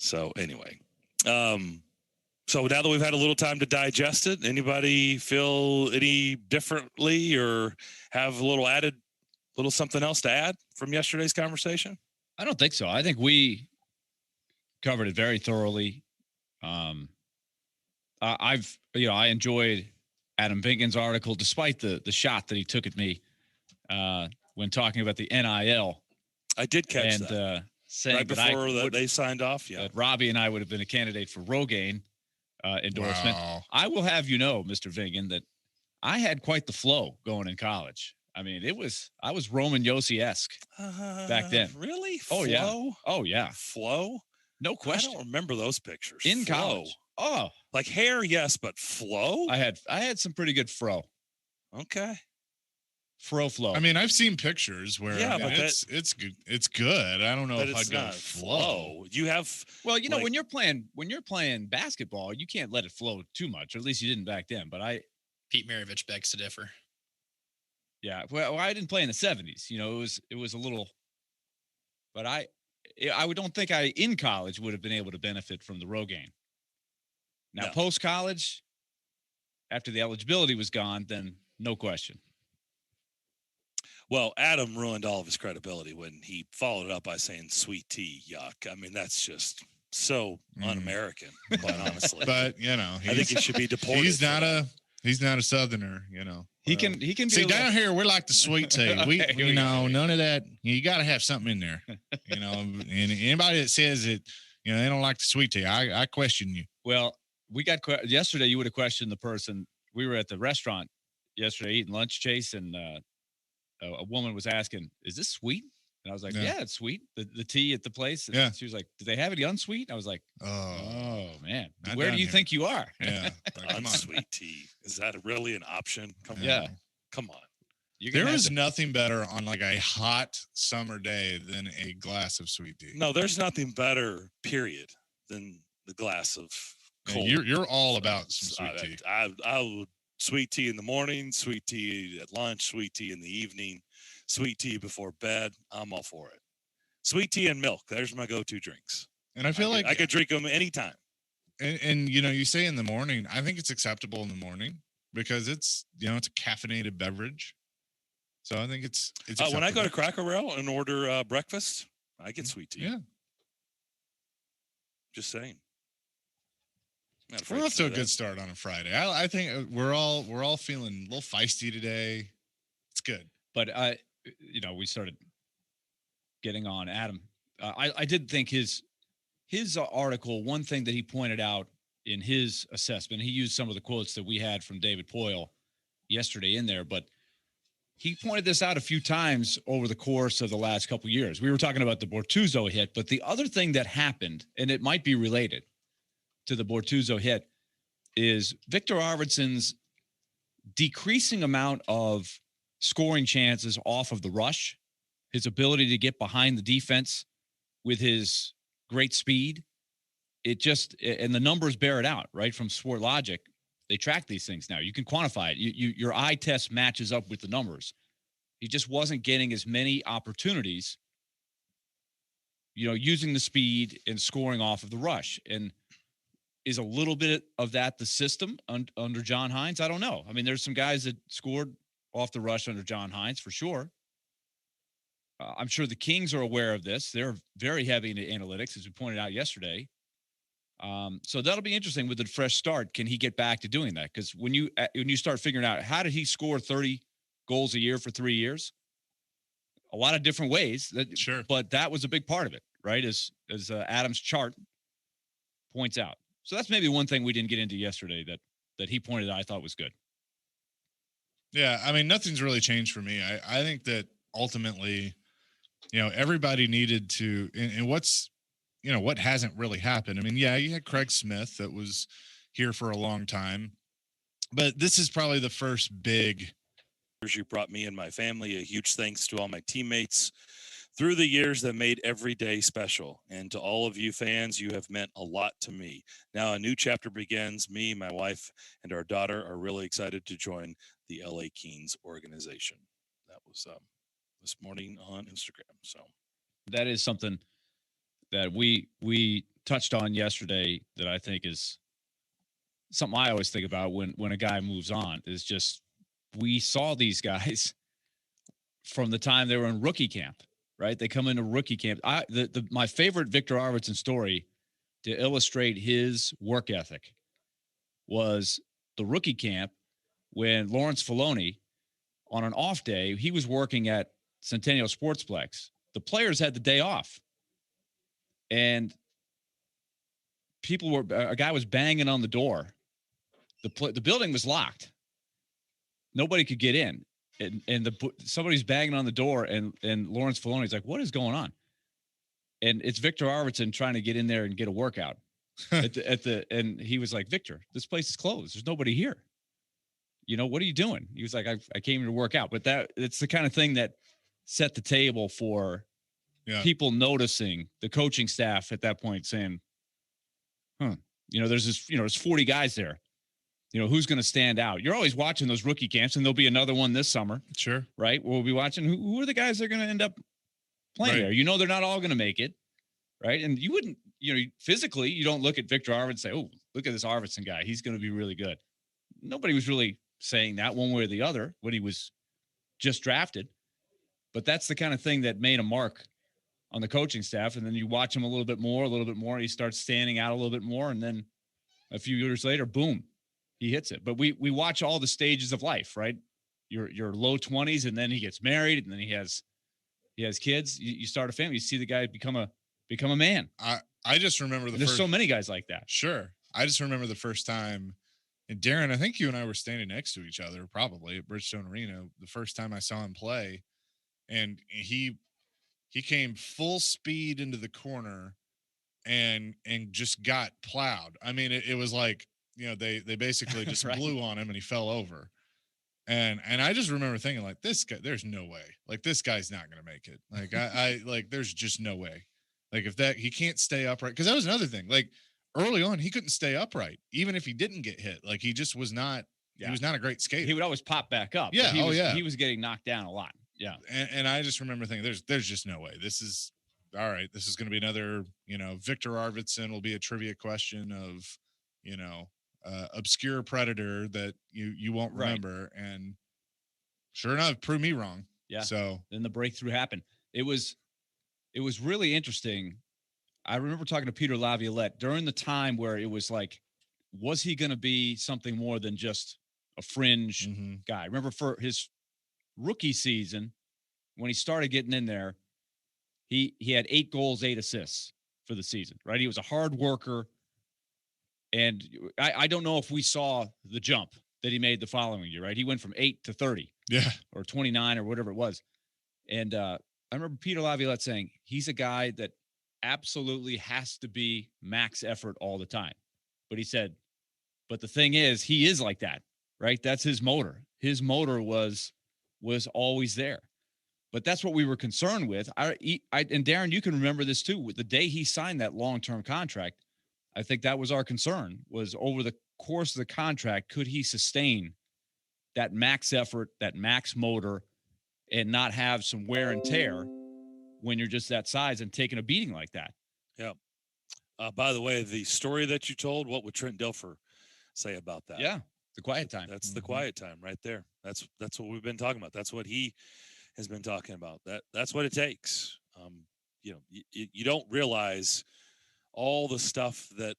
So anyway, so now that we've had a little time to digest it, anybody feel any differently or have a little something else to add from yesterday's conversation? I don't think so. I think we covered it very thoroughly. I enjoyed Adam Vinken's article, despite the shot that he took at me when talking about the NIL. I did catch that. Saying right before they signed off, yeah. That Robbie and I would have been a candidate for Rogaine endorsement. Wow. I will have you know, Mr. Vinken, that I had quite the flow going in college. I mean, I was Roman Yossi-esque back then. Really? Oh, flow? Yeah. Oh, yeah. Flow? No question. I don't remember those pictures. In college. Oh. Like hair, yes, but flow? I had some pretty good fro. Okay. Fro flow. I mean, I've seen pictures where but it's good. It's good. I don't know if I'd go flow. You have when you're playing basketball, you can't let it flow too much, or at least you didn't back then. But Pete Maravich begs to differ. Yeah, well, I didn't play in the 70s. It was a little, but I don't think I in college would have been able to benefit from the Rogaine. Now, post college, after the eligibility was gone, then no question. Well, Adam ruined all of his credibility when he followed it up by saying sweet tea, yuck. I mean, that's just so un-American, quite honestly. But, I think he should be deported. He's not a Southerner, He can be see down here we're like the sweet tea. We none of that. You got to have something in there. And anybody that says it, they don't like the sweet tea, I question you. Well, we got yesterday. You would have questioned the person. We were at the restaurant yesterday eating lunch, Chase, and a woman was asking, "Is this sweet?" And I was like, "Yeah, it's sweet." The tea at the place. And she was like, "Do they have any unsweet?" I was like, "Oh man, where do you think you are?" Yeah, unsweet tea. Is that really an option? Come on. There is nothing better on like a hot summer day than a glass of sweet tea. No, there's nothing better, period, than the glass of cold. You're all about some sweet tea. I would sweet tea in the morning, sweet tea at lunch, sweet tea in the evening, sweet tea before bed. I'm all for it. Sweet tea and milk. There's my go-to drinks. And I feel like I could drink them anytime. And you say in the morning, I think it's acceptable in the morning because it's a caffeinated beverage. So I think it's when I go to Cracker Barrel and order breakfast, I get sweet tea. Yeah. Just saying. We're off to a good start on a Friday. I think we're all feeling a little feisty today. It's good. But we started getting on Adam. I did think his article, one thing that he pointed out in his assessment, he used some of the quotes that we had from David Poyle yesterday in there, but he pointed this out a few times over the course of the last couple of years. We were talking about the Bortuzzo hit, but the other thing that happened, and it might be related to the Bortuzzo hit, is Victor Arvidsson's decreasing amount of scoring chances off of the rush, his ability to get behind the defense with his great speed. And the numbers bear it out, right? From Sport Logic, they track these things now. You can quantify it. Your eye test matches up with the numbers. He just wasn't getting as many opportunities, using the speed and scoring off of the rush. And is a little bit of that the system under John Hines? I don't know. I mean, there's some guys that scored off the rush under John Hines for sure. I'm sure the Kings are aware of this. They're very heavy into analytics, as we pointed out yesterday. So that'll be interesting with the fresh start. Can he get back to doing that? Because when you start figuring out how did he score 30 goals a year for 3 years, a lot of different ways. Sure, but that was a big part of it, right? As Adam's chart points out. So that's maybe one thing we didn't get into yesterday that he pointed out I thought was good. Yeah, I mean, nothing's really changed for me. I think that ultimately, everybody needed to, and what's, what hasn't really happened. I mean, yeah, you had Craig Smith that was here for a long time, but this is probably the first big. You brought me and my family. A huge thanks to all my teammates through the years that made every day special. And to all of you fans, you have meant a lot to me. Now a new chapter begins. Me, my wife, and our daughter are really excited to join the LA Kings organization. That was this morning on Instagram. So that is something that we touched on yesterday that I think is something I always think about when a guy moves on is just we saw these guys from the time they were in rookie camp, right? They come into rookie camp. My favorite Victor Arvidsson story to illustrate his work ethic was the rookie camp when Lawrence Filoni, on an off day, he was working at Centennial Sportsplex. The players had the day off. And a guy was banging on the door. The building was locked. Nobody could get in. And somebody's banging on the door, and Lawrence Filoni's like, what is going on? And it's Victor Arvidsson trying to get in there and get a workout. And he was like, Victor, this place is closed. There's nobody here. What are you doing? He was like, I came here to work out. But it's the kind of thing that set the table for people noticing, the coaching staff at that point saying, there's 40 guys there. Who's going to stand out? You're always watching those rookie camps, and there'll be another one this summer. Sure. Right? We'll be watching who are the guys that are going to end up playing there. They're not all going to make it. Right. And you wouldn't, physically, you don't look at Victor Arvidsson and say, oh, look at this Arvidsson guy. He's going to be really good. Nobody was really saying that one way or the other when he was just drafted. But that's the kind of thing that made a mark on the coaching staff. And then you watch him a little bit more. He starts standing out a little bit more. And then a few years later, boom, he hits it. But we watch all the stages of life, right? Your low 20s, and then he gets married, and then he has kids. You start a family. You see the guy become a man. I just remember there's so many guys like that. Sure. I just remember the first time, and Darren, I think you and I were standing next to each other, probably at Bridgestone Arena, the first time I saw him play, and he came full speed into the corner and just got plowed. I mean, it was like, they basically just blew on him and he fell over. And I just remember thinking, like, this guy, there's no way. Like, this guy's not going to make it. Like, I like, there's just no way. Like, he can't stay upright. Because that was another thing. Like, early on, he couldn't stay upright, even if he didn't get hit. Like, he just was not. Yeah. He was not a great skater. He would always pop back up. Yeah. He was getting knocked down a lot. Yeah. And I just remember thinking, there's just no way. This is all right. This is going to be another. Victor Arvidsson will be a trivia question of, obscure predator that you won't remember. Right. And sure enough, proved me wrong. Yeah. So then the breakthrough happened. It was really interesting. I remember talking to Peter Laviolette during the time where it was like, was he going to be something more than just a fringe guy? Remember for his rookie season, when he started getting in there, he had 8 goals, 8 assists for the season, right? He was a hard worker. And I don't know if we saw the jump that he made the following year, right? He went from 8 to 30. Yeah. Or 29 or whatever it was. And I remember Peter Laviolette saying he's a guy that absolutely has to be max effort all the time. But he said, but the thing is, he is like that, right? That's his motor. His motor was always there. But that's what we were concerned with. And Darren, you can remember this too. The day he signed that long-term contract, I think that was our concern, was over the course of the contract, could he sustain that max effort, that max motor, and not have some wear and tear when you're just that size and taking a beating like that? Yeah. By the way, the story that you told, what would Trent Dilfer say about that? Yeah, the quiet time. That's the quiet time right there. That's what we've been talking about. That's what he has been talking about. That's what it takes. You don't realize all the stuff that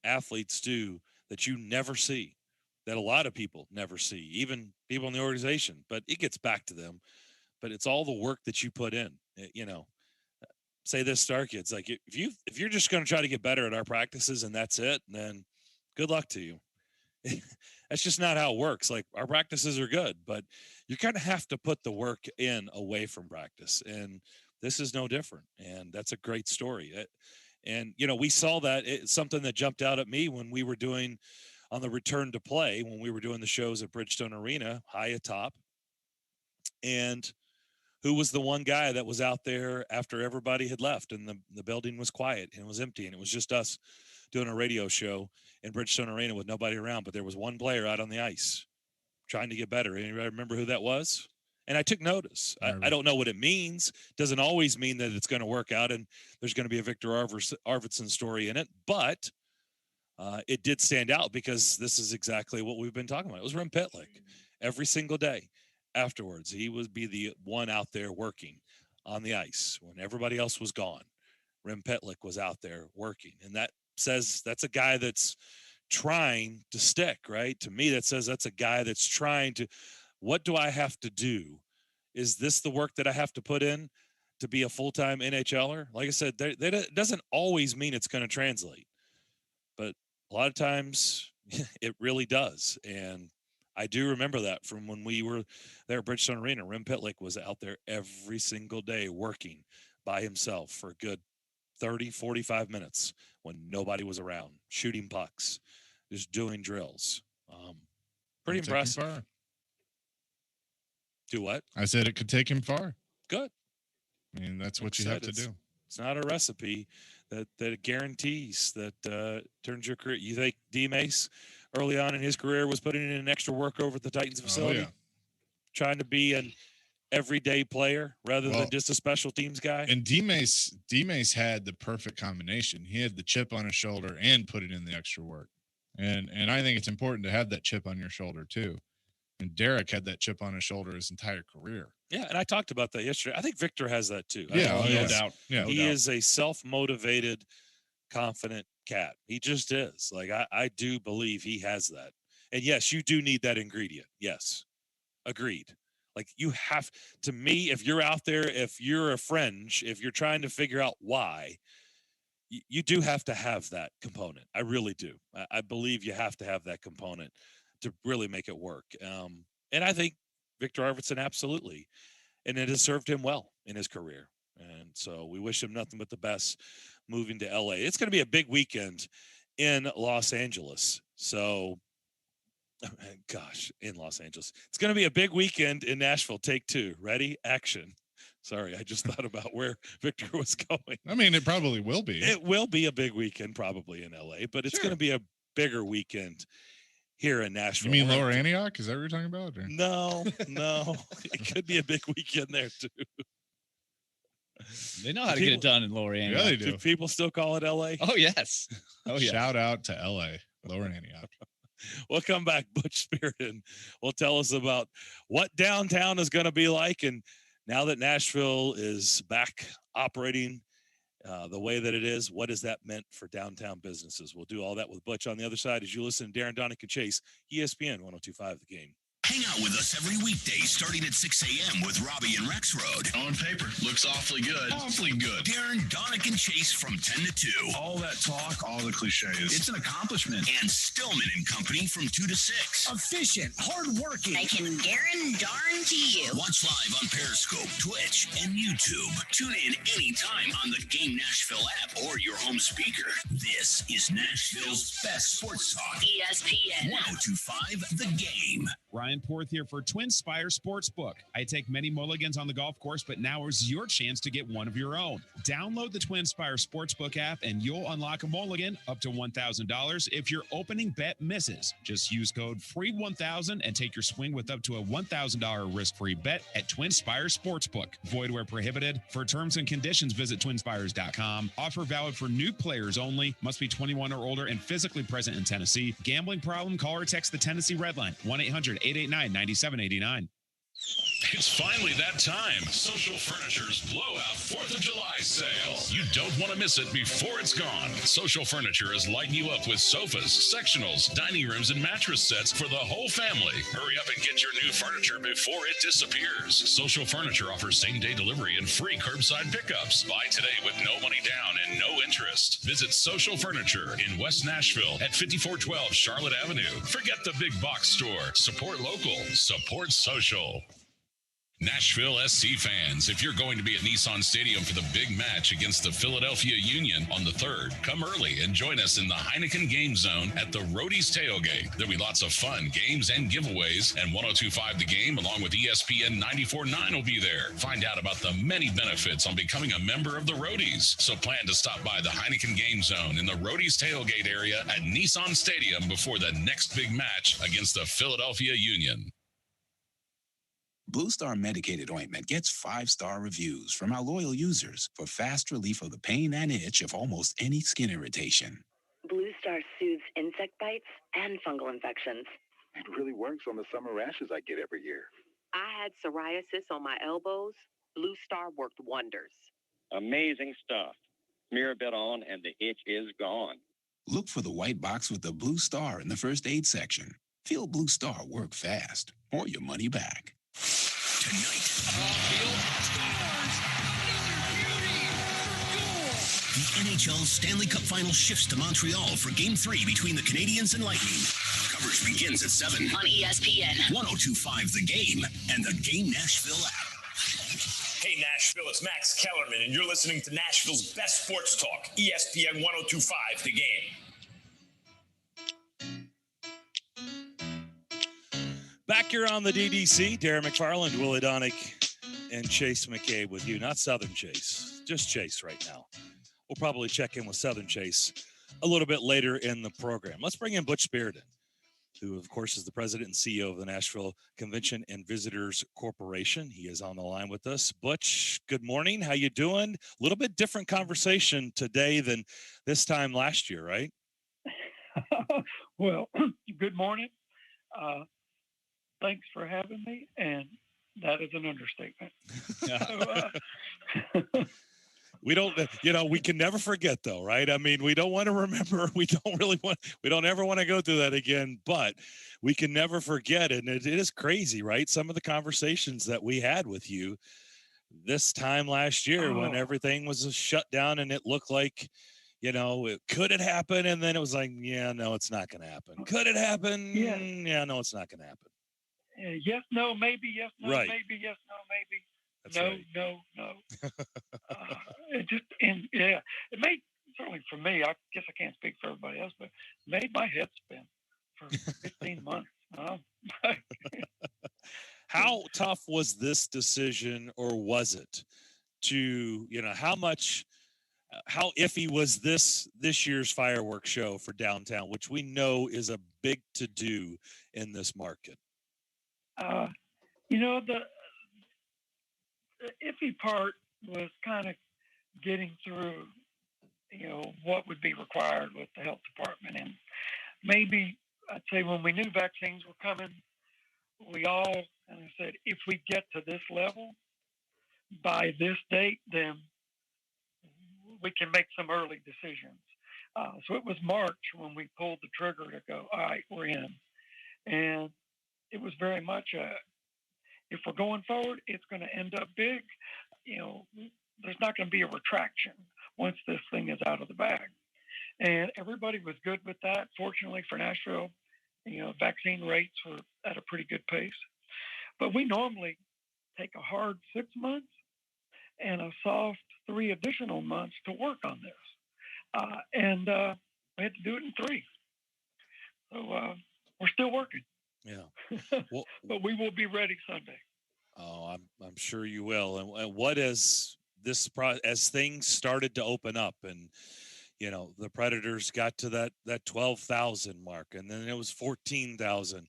athletes do that you never see, that a lot of people never see, even people in the organization, but it gets back to them. But it's all the work that you put in. Say this to our kids, like if you're just going to try to get better at our practices and that's it, then good luck to you. That's just not how it works. Like, our practices are good, but you kind of have to put the work in away from practice. And this is no different. And that's a great story. And we saw that. It's something that jumped out at me when we were doing on the return to play, when we were doing the shows at Bridgestone Arena, high atop. And who was the one guy that was out there after everybody had left and the building was quiet and it was empty and it was just us doing a radio show in Bridgestone Arena with nobody around, but there was one player out on the ice trying to get better. Anybody remember who that was? And I took notice. I don't know what it means. Doesn't always mean that it's going to work out and there's going to be a Victor Arvidsson story in it. But it did stand out because this is exactly what we've been talking about. It was Rem Pitlick every single day afterwards. He would be the one out there working on the ice when everybody else was gone. Rem Pitlick was out there working. And that says that's a guy that's trying to stick, right? To me, that says that's a guy that's trying to, what do I have to do? Is this the work that I have to put in to be a full-time NHLer? Like I said, that doesn't always mean it's going to translate. But a lot of times it really does. And I do remember that from when we were there at Bridgestone Arena. Rem Pitlick was out there every single day working by himself for a good 30, 45 minutes when nobody was around, shooting pucks, just doing drills. Pretty impressive. Do what? I said it could take him far. Good. I mean, that's what you have to do. It's not a recipe that guarantees that turns your career. You think D Mace early on in his career was putting in an extra work over at the Titans facility, trying to be an everyday player rather than just a special teams guy? And D Mace had the perfect combination. He had the chip on his shoulder and put it in the extra work. And I think it's important to have that chip on your shoulder too. And Derek had that chip on his shoulder his entire career. Yeah, and I talked about that yesterday. I think Victor has that too. No doubt. Yeah, he is a self-motivated, confident cat. He just is. Like I do believe he has that. And yes, you do need that ingredient. Yes, agreed. Like you have, to me, if you're out there, if you're a fringe, if you're trying to figure out why, you do have to have that component. I really do. I believe you have to have that component to really make it work. And I think Victor Arvidsson, absolutely. And it has served him well in his career. And so we wish him nothing but the best moving to LA. It's going to be a big weekend in Los Angeles. So, gosh, in Los Angeles. It's going to be a big weekend in Nashville. Take two. Ready? Action. Sorry, I just thought about where Victor was going. I mean, it probably will be. It will be a big weekend probably in LA, but it's going to be a bigger weekend here in Nashville. You mean Lower Antioch? Is that what you're talking about? Or? No. It could be a big weekend there too. They know how to get it done in Lower Antioch. Yeah, they do. Do people still call it LA? Oh, yes. Oh, yeah. Shout out to LA, Lower Antioch. We'll come back, Butch Spearden will tell us about what downtown is going to be like. And now that Nashville is back operating the way that it is, what has that meant for downtown businesses? We'll do all that with Butch on the other side as you listen to Darren, Daunic, and Chase, ESPN 102.5 The Game. Hang out with us every weekday starting at 6 a.m. with Robbie and Rex Road. On paper, looks awfully good. Awfully good. Darren, Daunic, and Chase from 10 to 2. All that talk, all the cliches. It's an accomplishment. And Stillman and Company from 2 to 6. Efficient, hardworking. I can guarantee you. Watch live on Periscope, Twitch, and YouTube. Tune in anytime on the Game Nashville app or your home speaker. This is Nashville's best sports talk. ESPN 102.5 The Game. Ryan Porth here for Twin Spire Sportsbook. I take many mulligans on the golf course, but now is your chance to get one of your own. Download the Twin Spire Sportsbook app and you'll unlock a mulligan up to $1,000 if your opening bet misses. Just use code FREE1000 and take your swing with up to a $1,000 risk-free bet at Twin Spire Sportsbook. Void where prohibited. For terms and conditions, visit twinspires.com. Offer valid for new players only. Must be 21 or older and physically present in Tennessee. Gambling problem? Call or text the Tennessee Red Line, 1-800-889-9789. It's finally that time. Social Furniture's blowout 4th of July sale. You don't want to miss it before it's gone. Social Furniture is lighting you up with sofas, sectionals, dining rooms, and mattress sets for the whole family. Hurry up and get your new furniture before it disappears. Social Furniture offers same-day delivery and free curbside pickups. Buy today with no money down and no interest. Visit Social Furniture in West Nashville at 5412 Charlotte Avenue. Forget the big box store. Support local. Support social. Nashville SC fans, if you're going to be at Nissan Stadium for the big match against the Philadelphia Union on the 3rd, come early and join us in the Heineken Game Zone at the Roadies Tailgate. There'll be lots of fun, games, and giveaways, and 102.5 The Game along with ESPN 94.9 will be there. Find out about the many benefits on becoming a member of the Roadies. So plan to stop by the Heineken Game Zone in the Roadies Tailgate area at Nissan Stadium before the next big match against the Philadelphia Union. Blue Star medicated ointment gets 5-star reviews from our loyal users for fast relief of the pain and itch of almost any skin irritation. Blue Star soothes insect bites and fungal infections. It really works on the summer rashes I get every year. I had psoriasis on my elbows. Blue Star worked wonders. Amazing stuff. Smear a bit on and the itch is gone. Look for the white box with the Blue Star in the first aid section. Feel Blue Star work fast or your money back. Tonight, the NHL Stanley Cup Final shifts to Montreal for Game 3 between the Canadiens and Lightning. Coverage begins at 7 on ESPN, 102.5 The Game, and the Game Nashville app. Hey, Nashville, it's Max Kellerman, and you're listening to Nashville's best sports talk, ESPN 102.5 The Game. Back here on the DDC, Darren McFarland, Willie Daunic, and Chase McCabe with you. Not Southern Chase, just Chase right now. We'll probably check in with Southern Chase a little bit later in the program. Let's bring in Butch Spearden, who, of course, is the president and CEO of the Nashville Convention and Visitors Corporation. He is on the line with us. Butch, good morning. How you doing? A little bit different conversation today than this time last year, right? Well, good morning. Thanks for having me, and that is an understatement. We don't, we can never forget though, right? I mean, we don't want to remember, we don't ever want to go through that again, but we can never forget. And it is crazy, right? Some of the conversations that we had with you this time last year when everything was shut down and it looked like, could it happen? And then it was like, yeah, no, it's not going to happen. Could it happen? Yeah, no, it's not going to happen. Yes, no, maybe, yes, no, right. Maybe, yes, no, maybe. That's no, right. no. It made, certainly for me, I guess I can't speak for everybody else, but made my head spin for 15 months. How tough was this decision, or was it to, how iffy was this year's fireworks show for downtown, which we know is a big to-do in this market? The iffy part was kind of getting through, what would be required with the health department. And maybe I'd say when we knew vaccines were coming, we all kind of said, if we get to this level by this date, then we can make some early decisions. So it was March when we pulled the trigger to go, all right, we're in. And it was very much if we're going forward, it's going to end up big. There's not going to be a retraction once this thing is out of the bag. And everybody was good with that. Fortunately for Nashville, vaccine rates were at a pretty good pace. But we normally take a hard 6 months and a soft 3 additional months to work on this. And we had to do it in 3. So we're still working. Yeah. Well, but we will be ready Sunday. Oh, I'm sure you will. And what is this as things started to open up and, the Predators got to that 12,000 mark, and then it was 14,000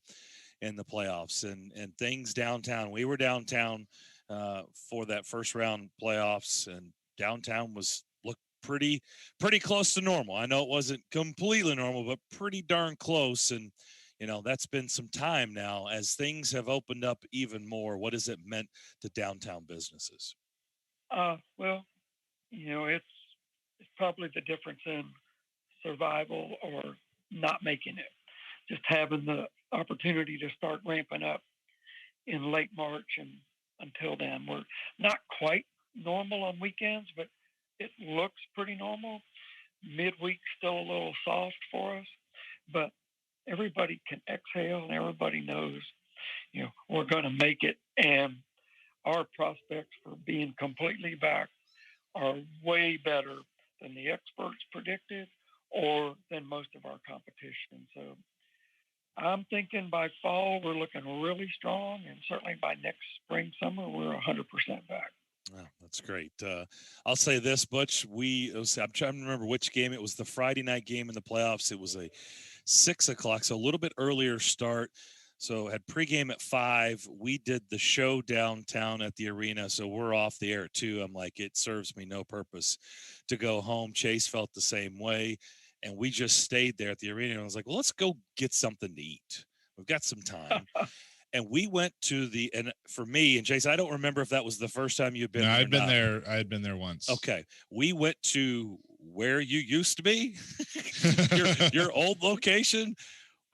in the playoffs and things downtown. We were downtown for that first round playoffs, and downtown looked pretty close to normal. I know it wasn't completely normal, but pretty darn close. And, that's been some time now as things have opened up even more. What has it meant to downtown businesses? Well, it's probably the difference in survival or not making it. Just having the opportunity to start ramping up in late March, and until then, we're not quite normal on weekends, but it looks pretty normal. Midweek still a little soft for us, but everybody can exhale and everybody knows, we're going to make it. And our prospects for being completely back are way better than the experts predicted or than most of our competition. So I'm thinking by fall, we're looking really strong. And certainly by next spring, summer, we're 100% back. Oh, that's great. I'll say this, Butch. I'm trying to remember which game. It was the Friday night game in the playoffs. It was a 6 o'clock, so a little bit earlier start. So had pregame at 5. We did the show downtown at the arena, so we're off the air at 2. I'm like, it serves me no purpose to go home. Chase felt the same way, and we just stayed there at the arena. And I was like, well, let's go get something to eat. We've got some time. And we went to and for me and Chase, I don't remember if that was the first time you'd been No, there. I'd been there. I had been there once. Okay. We went to where you used to be, your old location.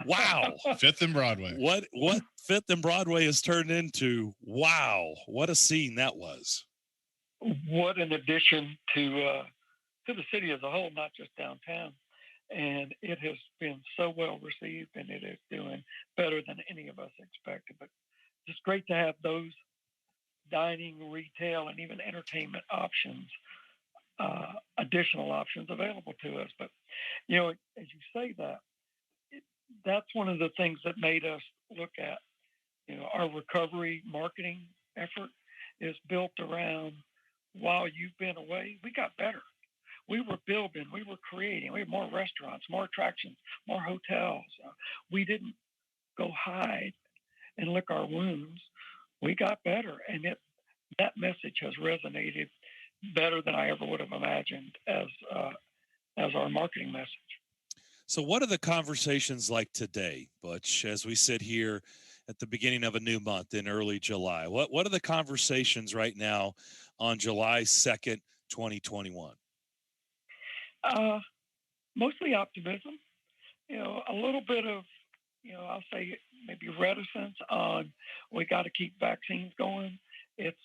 Wow. 5th and Broadway. What 5th and Broadway has turned into. Wow. What a scene that was. What an addition to the city as a whole, not just downtown. And it has been so well received, and it is doing better than any of us expected. But it's great to have those dining, retail, and even entertainment options, additional options available to us. But, you know, as you say that, that's one of the things that made us look at, you know, our recovery marketing effort is built around, while you've been away, we got better. We were building, we were creating, we had more restaurants, more attractions, more hotels. We didn't go hide and lick our wounds. We got better. And that message has resonated better than I ever would have imagined as our marketing message. So what are the conversations like today, Butch, as we sit here at the beginning of a new month in early July? What are the conversations right now on July 2nd, 2021? Mostly optimism, you know, a little bit of, you know, I'll say maybe reticence on, we got to keep vaccines going. It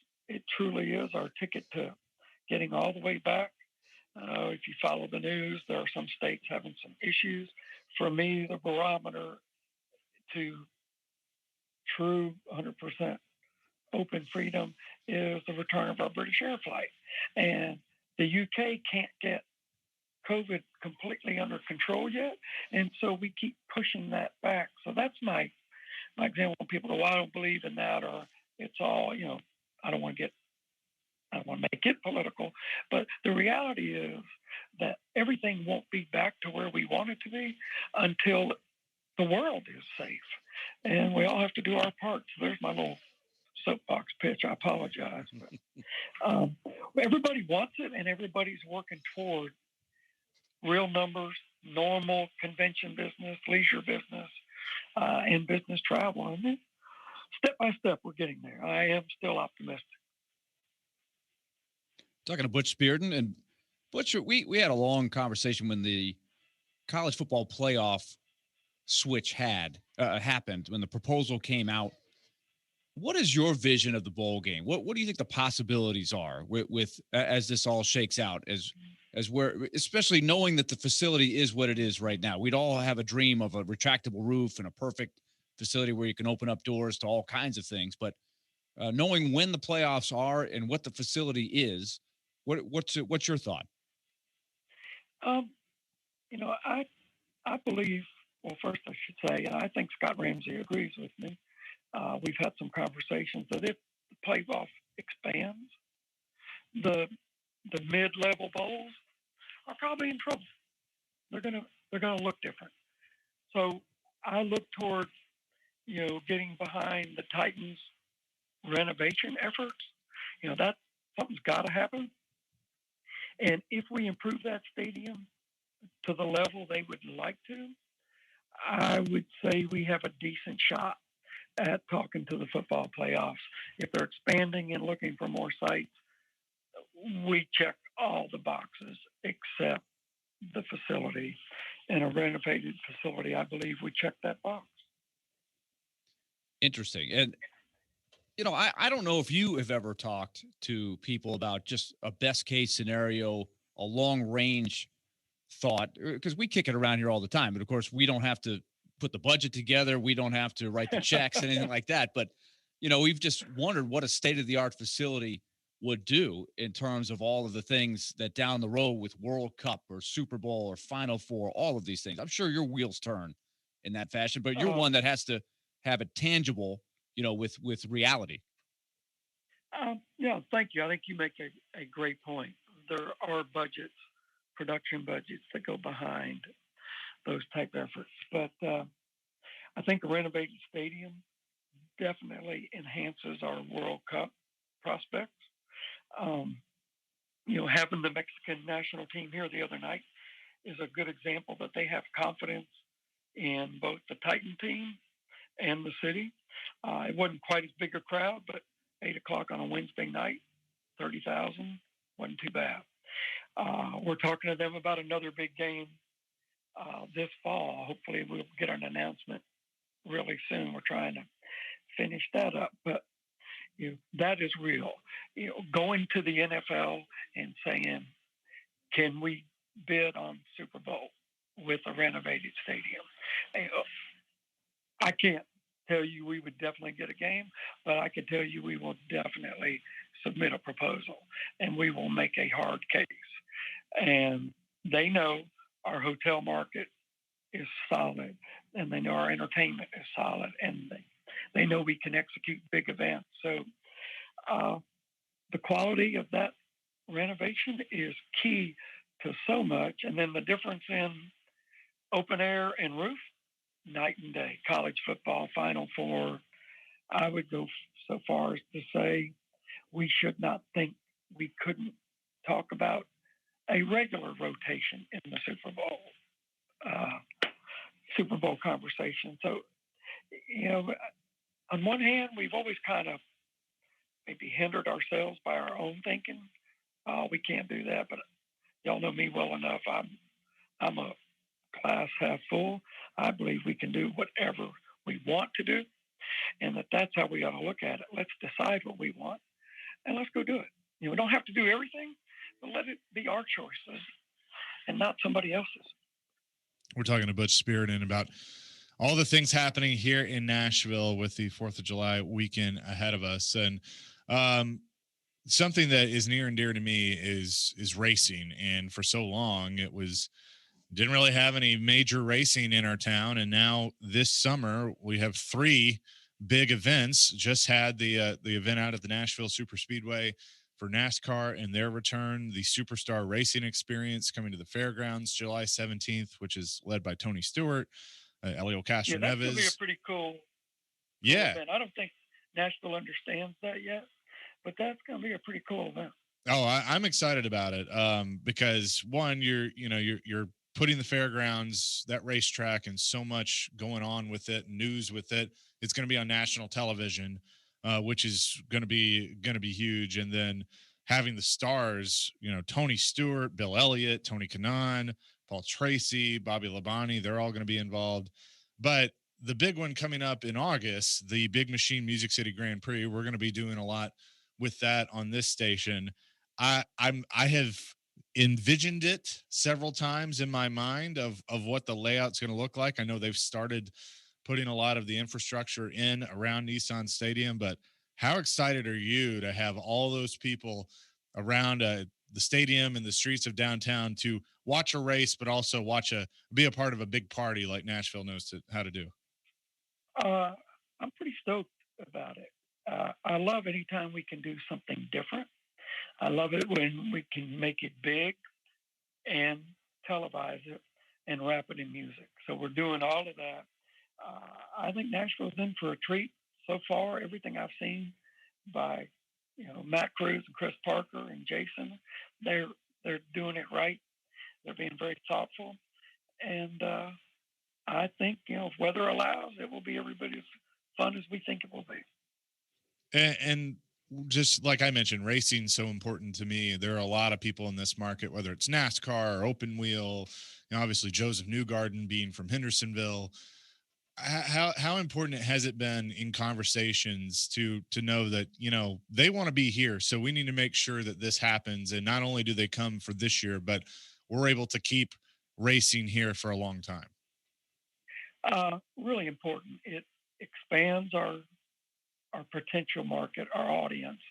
truly is our ticket to getting all the way back. If you follow the news, there are some states having some issues. For me, the barometer to true 100% open freedom is the return of our British Air flight. And the UK can't get COVID completely under control yet. And so we keep pushing that back. So that's my example. When people go, well, I don't believe in that, or it's all, you know, I don't want to make it political, but the reality is that everything won't be back to where we want it to be until the world is safe. And we all have to do our part. So there's my little soapbox pitch. I apologize. But, everybody wants it, and everybody's working toward real numbers, normal convention business, leisure business, and business travel. And then step by step, we're getting there. I am still optimistic. Talking to Butch Spearden, and Butch, we had a long conversation when the college football playoff switch happened, when the proposal came out. What is your vision of the bowl game? What do you think the possibilities are with as this all shakes out, as where, especially knowing that the facility is what it is right now? We'd all have a dream of a retractable roof and a perfect facility where you can open up doors to all kinds of things. But knowing when the playoffs are and what the facility is, what's your thought? You know, I believe, well, first I should say, and I think Scott Ramsey agrees with me. We've had some conversations that if the playoff expands, the mid-level bowls are probably in trouble. They're gonna look different. So I look toward, you know, getting behind the Titans' renovation efforts. You know, that something's got to happen. And if we improve that stadium to the level they would like to, I would say we have a decent shot at talking to the football playoffs. If they're expanding and looking for more sites, we check all the boxes except the facility. And a renovated facility, I believe we check that box. Interesting. And, you know, I don't know if you have ever talked to people about just a best case scenario, a long range thought, because we kick it around here all the time. But of course, we don't have to put the budget together. We don't have to write the checks and anything like that. But, you know, we've just wondered what a state of the art facility would do in terms of all of the things that down the road with World Cup or Super Bowl or Final Four, all of these things. I'm sure your wheels turn in that fashion, but you're one that has to have it tangible, you know, with reality. Yeah, thank you. I think you make a great point. There are budgets, production budgets that go behind those type efforts. But I think a renovated stadium definitely enhances our World Cup prospects. Having the Mexican national team here the other night is a good example that they have confidence in both the Titan team and the city. It wasn't quite as big a crowd, but 8 o'clock on a Wednesday night, 30,000 wasn't too bad. We're talking to them about another big game this fall. Hopefully, we'll get an announcement really soon. We're trying to finish that up, but that is real. Going to the NFL and saying, "Can we bid on Super Bowl with a renovated stadium?" I can't tell you we would definitely get a game, but I can tell you we will definitely submit a proposal, and we will make a hard case. And they know our hotel market is solid, and they know our entertainment is solid, and they know we can execute big events. So the quality of that renovation is key to so much. And then the difference in open air and roof, night and day. College football, Final Four. I would go so far as to say we should not think we couldn't talk about a regular rotation in the Super Bowl conversation. So, on one hand, we've always kind of maybe hindered ourselves by our own thinking. We can't do that, but y'all know me well enough. I'm a glass half full. I believe we can do whatever we want to do, and that's how we ought to look at it. Let's decide what we want, and let's go do it. We don't have to do everything, but let it be our choices and not somebody else's. We're talking to Butch Spiriton about all the things happening here in Nashville with the 4th of July weekend ahead of us. And something that is near and dear to me is racing. And for so long, didn't really have any major racing in our town. And now this summer, we have 3 big events. Just had the event out at the Nashville Super Speedway for NASCAR and their return, the Superstar Racing Experience coming to the fairgrounds July 17th, which is led by Tony Stewart, Elio Castro That's Neves. going to be a pretty cool event. I don't think Nashville understands that yet, but that's going to be a pretty cool event. Oh, I'm excited about it because one, you're putting the fairgrounds, that racetrack, and so much going on with it, news with it. It's going to be on national television, which is going to be huge. And then having the stars, Tony Stewart, Bill Elliott, Tony Kanaan, Paul Tracy, Bobby Labonte, they're all going to be involved. But the big one coming up in August, the Big Machine Music City Grand Prix, we're going to be doing a lot with that on this station. I have envisioned it several times in my mind of what the layout's going to look like. I know they've started putting a lot of the infrastructure in around Nissan Stadium, but how excited are you to have all those people around the stadium and the streets of downtown to watch a race, but also be a part of a big party like Nashville knows how to do? I'm pretty stoked about it. I love anytime we can do something different. I love it when we can make it big and televise it and wrap it in music. So we're doing all of that. I think Nashville's in for a treat so far. Everything I've seen by Matt Cruz and Chris Parker and Jason, they're doing it right. They're being very thoughtful, and I think if weather allows, it will be every bit as fun as we think it will be. And just like I mentioned, racing's so important to me. There are a lot of people in this market, whether it's NASCAR or open wheel, obviously Joseph Newgarden being from Hendersonville. How important has it been in conversations to know that, they want to be here. So we need to make sure that this happens. And not only do they come for this year, but we're able to keep racing here for a long time. Really important. It expands our potential market, our audience.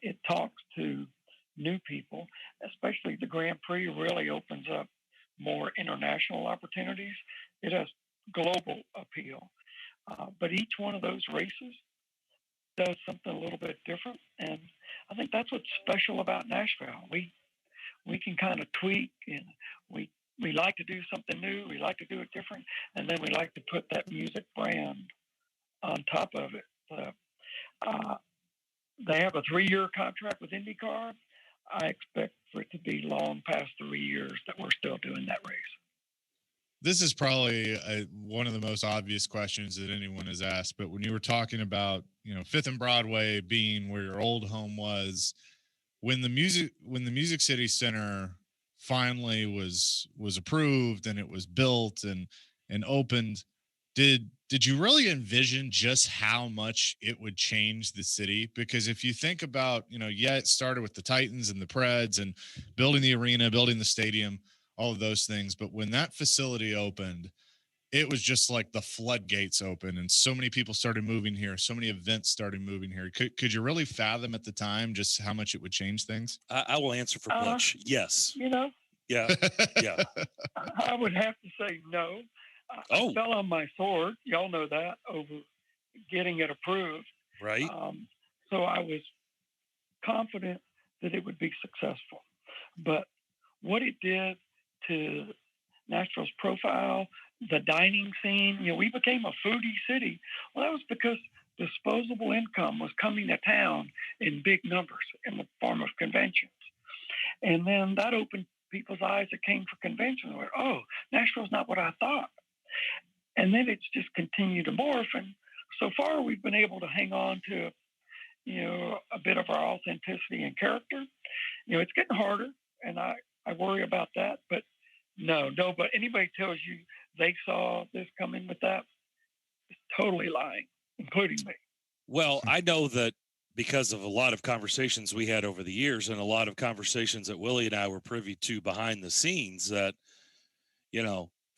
It talks to new people, especially the Grand Prix really opens up more international opportunities. It has global appeal. But each one of those races does something a little bit different. And I think that's what's special about Nashville. We can kind of tweak, and we like to do something new. We like to do it different. And then we like to put that music brand on top of it. They have a 3-year contract with IndyCar. I expect for it to be long past 3 years that we're still doing that race. This is probably one of the most obvious questions that anyone has asked, but when you were talking about, 5th and Broadway being where your old home was, when the Music City Center finally was approved and it was built and opened, did you really envision just how much it would change the city? Because if you think about, it started with the Titans and the Preds and building the arena, building the stadium, all of those things. But when that facility opened, it was just like the floodgates open and so many people started moving here. So many events started moving here. Could you really fathom at the time just how much it would change things? I will answer for Butch. Yes. Yeah. Yeah. I would have to say no. I fell on my sword. Y'all know that, over getting it approved. Right. So I was confident that it would be successful. But what it did to Nashville's profile, the dining scene, we became a foodie city. Well, that was because disposable income was coming to town in big numbers in the form of conventions. And then that opened people's eyes that came for conventions. Where, oh, Nashville's not what I thought. And then it's just continued to morph. And so far, we've been able to hang on to, a bit of our authenticity and character. It's getting harder, and I worry about that. But no, but anybody tells you they saw this coming with that is totally lying, including me. Well, I know that because of a lot of conversations we had over the years and a lot of conversations that Willie and I were privy to behind the scenes, that,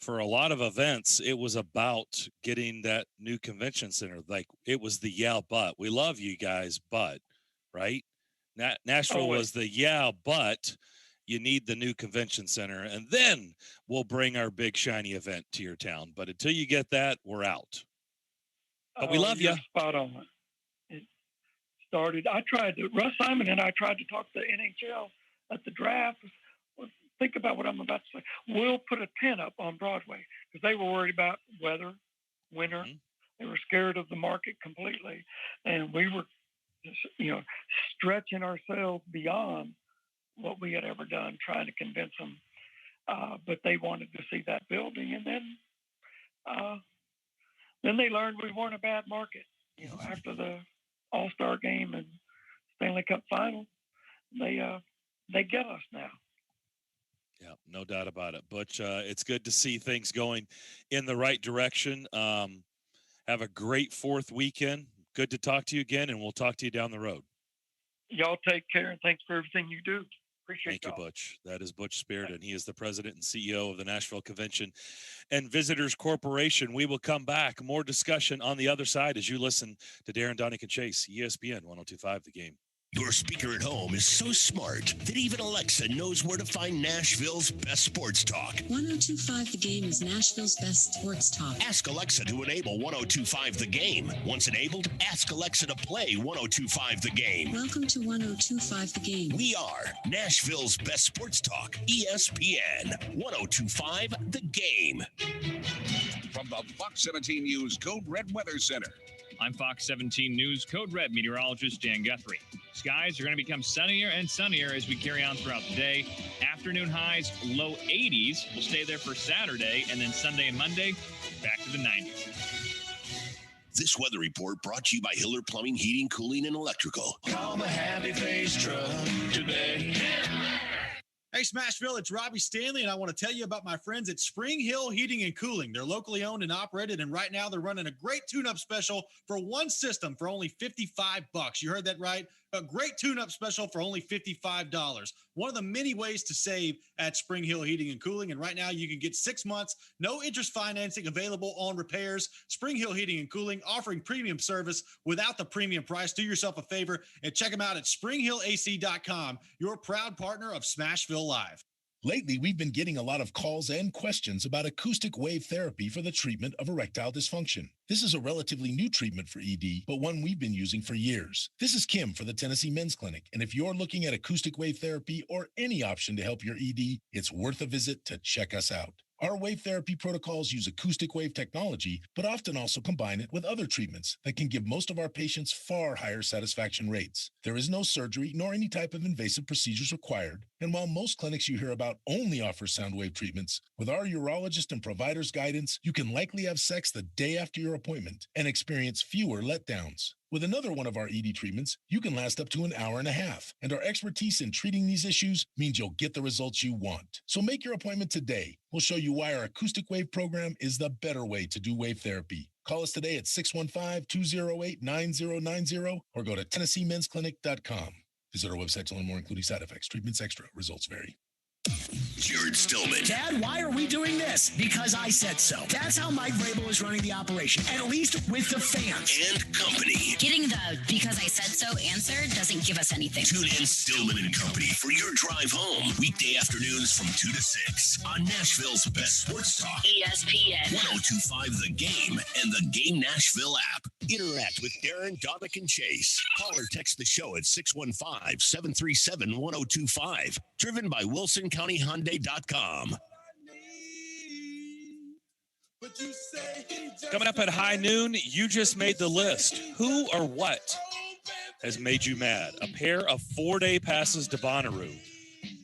for a lot of events, it was about getting that new convention center. Like, it was the but. We love you guys, but, right? Nashville was the but you need the new convention center, and then we'll bring our big shiny event to your town. But until you get that, we're out. But we love you. Spot on. It started. Russ Simon and I tried to talk to the NHL at the draft. Think about what I'm about to say. We'll put a tent up on Broadway because they were worried about weather, winter. Mm-hmm. They were scared of the market completely. And we were, stretching ourselves beyond what we had ever done, trying to convince them. But they wanted to see that building. And then they learned we weren't a bad market. After the All-Star game and Stanley Cup final, they get us now. Yeah, no doubt about it. Butch, it's good to see things going in the right direction. Have a great 4th weekend. Good to talk to you again, and we'll talk to you down the road. Y'all take care, and thanks for everything you do. Appreciate Thank you, Butch. That is Butch Spirit, and he is the president and CEO of the Nashville Convention and Visitors Corporation. We will come back. More discussion on the other side as you listen to Darren, Daunic, and Chase, ESPN 102.5 The Game. Your speaker at home is so smart that even Alexa knows where to find Nashville's best sports talk. 102.5 The Game is Nashville's best sports talk. Ask Alexa to enable 102.5 The Game. Once enabled, ask Alexa to play 102.5 The Game. Welcome to 102.5 The Game. We are Nashville's best sports talk, ESPN 102.5 The Game. From the Fox 17 News Code Red Weather Center. I'm Fox 17 News Code Red meteorologist Jan Guthrie. Skies are going to become sunnier and sunnier as we carry on throughout the day. Afternoon highs, low 80s. We'll stay there for Saturday, and then Sunday and Monday, back to the 90s. This weather report brought to you by Hiller Plumbing, Heating, Cooling, and Electrical. Call the Happy Face truck today. Hey, Smashville, it's Robbie Stanley, and I want to tell you about my friends at Spring Hill Heating and Cooling. They're locally owned and operated, and right now they're running a great tune-up special for one system for only $55. You heard that right? A great tune-up special for only $55. One of the many ways to save at Spring Hill Heating and Cooling, and right now you can get 6 months, no interest financing available on repairs. Spring Hill Heating and Cooling, offering premium service without the premium price. Do yourself a favor and check them out at springhhillac.com, your proud partner of Smashville Live. Lately, we've been getting a lot of calls and questions about acoustic wave therapy for the treatment of erectile dysfunction. This is a relatively new treatment for ED, but one we've been using for years. This is Kim for the Tennessee Men's Clinic, and if you're looking at acoustic wave therapy or any option to help your ED, it's worth a visit to check us out. Our wave therapy protocols use acoustic wave technology, but often also combine it with other treatments that can give most of our patients far higher satisfaction rates. There is no surgery nor any type of invasive procedures required, and while most clinics you hear about only offer sound wave treatments, with our urologist and provider's guidance, you can likely have sex the day after your appointment and experience fewer letdowns. With another one of our ED treatments, you can last up to an hour and a half, and our expertise in treating these issues means you'll get the results you want. So make your appointment today. We'll show you why our acoustic wave program is the better way to do wave therapy. Call us today at 615-208-9090 or go to TennesseeMen'sClinic.com. Visit our website to learn more, including side effects. Treatments extra. Results vary. Jared Stillman. Dad, why are we doing this? Because I said so. That's how Mike Vrabel is running the operation, at least with the fans. And company. Getting the because I said so answer doesn't give us anything. Tune in Stillman and Company for your drive home. Weekday afternoons from 2 to 6 on Nashville's best sports talk. ESPN. 102.5 The Game and the Game Nashville app. Interact with Darren, Daunic, and Chase. Call or text the show at 615-737-1025. Driven by WilsonCountyHyundai.com. Coming up at high noon, you just made the list. Who or what has made you mad? A pair of 4-day passes to Bonnaroo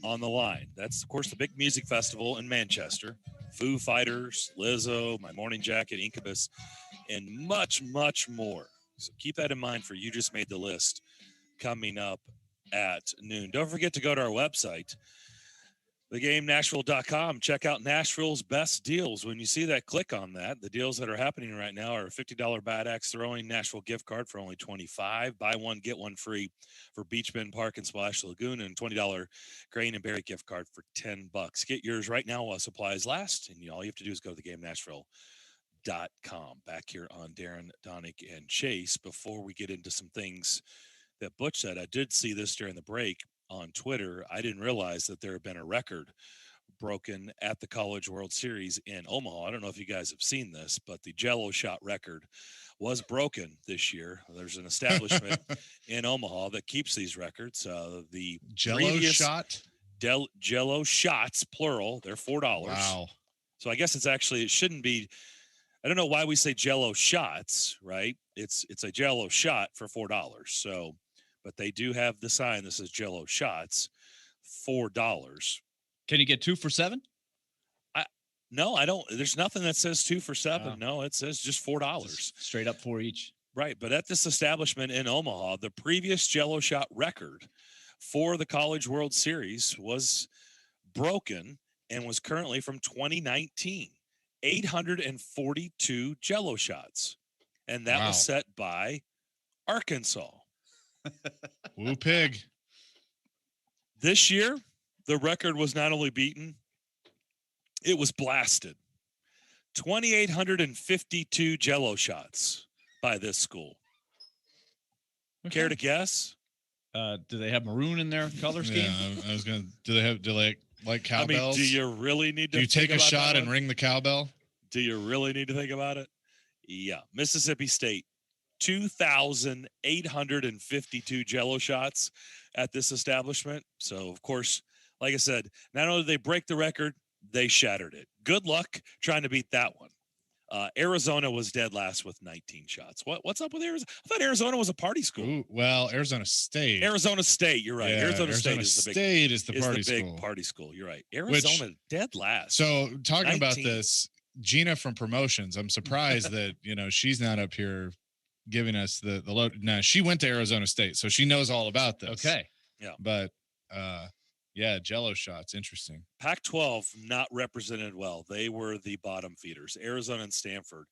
on the line. That's, of course, the big music festival in Manchester. Foo Fighters, Lizzo, My Morning Jacket, Incubus, and much, much more. So keep that in mind for You Just Made the List coming up at noon. Don't forget to go to our website, thegamenashville.com. Check out Nashville's best deals. When you see that, click on that. The deals that are happening right now are a $50 Bad Axe Throwing Nashville gift card for only $25. Buy one, get one free for Beach Bend Park and Splash Lagoon, and $20 Grain and Berry gift card for $10. Get yours right now while supplies last, and all you have to do is go to thegamenashville.com. Back here on Darren, Daunic, and Chase. Before we get into some things that Butch said, I did see this during the break on Twitter. I didn't realize that there had been a record broken at the College World Series in Omaha. I don't know if you guys have seen this, but the Jello shot record was broken this year. There's an establishment in Omaha that keeps these records. The Jello shot? Jello shots, plural. They're $4. Wow. So I guess it shouldn't be. I don't know why we say Jello shots, right? It's a Jello shot for $4. So, but they do have the sign that says Jello shots, $4. Can you get 2 for $7? No, I don't. There's nothing that says 2 for $7. No, it says just $4. Just straight up 4 each. Right. But at this establishment in Omaha, the previous Jello shot record for the College World Series was broken and was currently from 2019. 842 Jello shots. And that was set by Arkansas. Woo pig. This year, the record was not only beaten, it was blasted. 2,852 Jello shots by this school. Okay. Care to guess? Do they have maroon in their color scheme? Yeah, I was going to. Do they like cowbells? Do you really need to Do you take a shot and ring the cowbell? Do you really need to think about it? Yeah. Mississippi State, 2,852 Jello shots at this establishment. So, of course, like I said, not only did they break the record, they shattered it. Good luck trying to beat that one. Arizona was dead last with 19 shots. What's up with Arizona? I thought Arizona was a party school. Ooh, well, Arizona State. Arizona State, you're right. Yeah, Arizona State is the big party school. You're right. Arizona dead last. So talking 19. about this, Gina from promotions, I'm surprised that she's not up here giving us the load. Now she went to Arizona State, so she knows all about this. Okay. Yeah. But yeah, Jello shots, interesting. Pac-12 not represented well. They were the bottom feeders. Arizona and Stanford.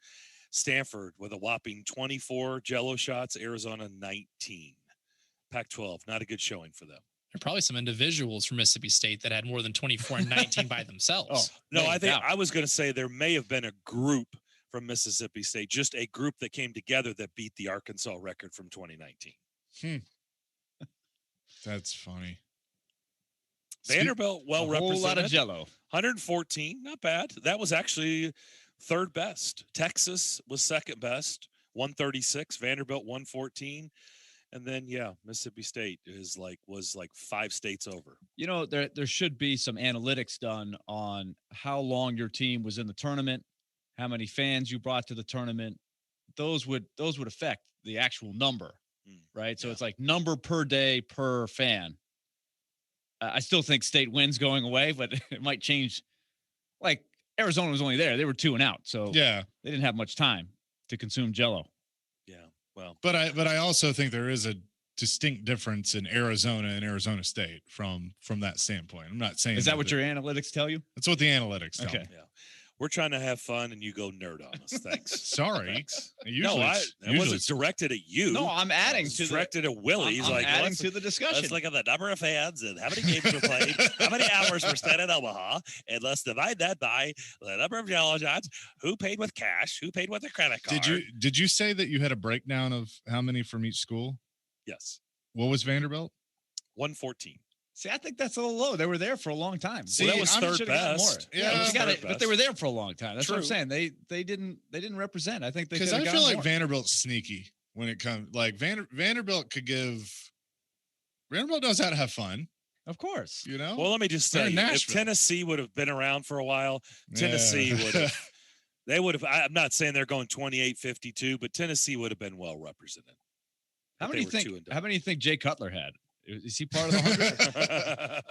Stanford with a whopping 24 Jello shots, Arizona 19. Pac-12, not a good showing for them. There are probably some individuals from Mississippi State that had more than 24 and 19 by themselves. No, I think I was going to say there may have been a group from Mississippi State, just a group that came together that beat the Arkansas record from 2019. That's funny. Vanderbilt, well a whole represented. lot of Jello. 114, not bad. That was actually third best. Texas was second best, 136. Vanderbilt 114, and then Mississippi State was like 5 states over. You know, there should be some analytics done on how long your team was in the tournament, how many fans you brought to the tournament. Those would affect the actual number, right? So it's like number per day per fan. I still think state wins going away, but it might change. Like Arizona was only there; they were 2 and out, so yeah, they didn't have much time to consume Jello. Yeah, well, but I also think there is a distinct difference in Arizona and Arizona State from that standpoint. I'm not saying is that what your analytics tell you? That's what the analytics tell me. Yeah. We're trying to have fun, and you go nerd on us. Thanks. Sorry. Thanks. Usually it wasn't directed at you. No, I'm adding to directed at Willie. He's like adding to the discussion. Let's look at the number of fans and how many games were played, how many hours were spent in Omaha, and let's divide that by the number of yellow shots. Who paid with cash? Who paid with a credit card? Did you say that you had a breakdown of how many from each school? Yes. What was Vanderbilt? 114. See, I think that's a little low. They were there for a long time. See, that was third best. But they were there for a long time. That's what I'm saying. They didn't represent. I think they because I feel like Vanderbilt's sneaky when it comes. Like Vanderbilt knows how to have fun. Of course, you know. Well, let me just say, if Tennessee would have been around for a while, Tennessee would have. They would have. I'm not saying they're going 28-52, but Tennessee would have been well represented. How many do you think Jay Cutler had? Is he part of the 100?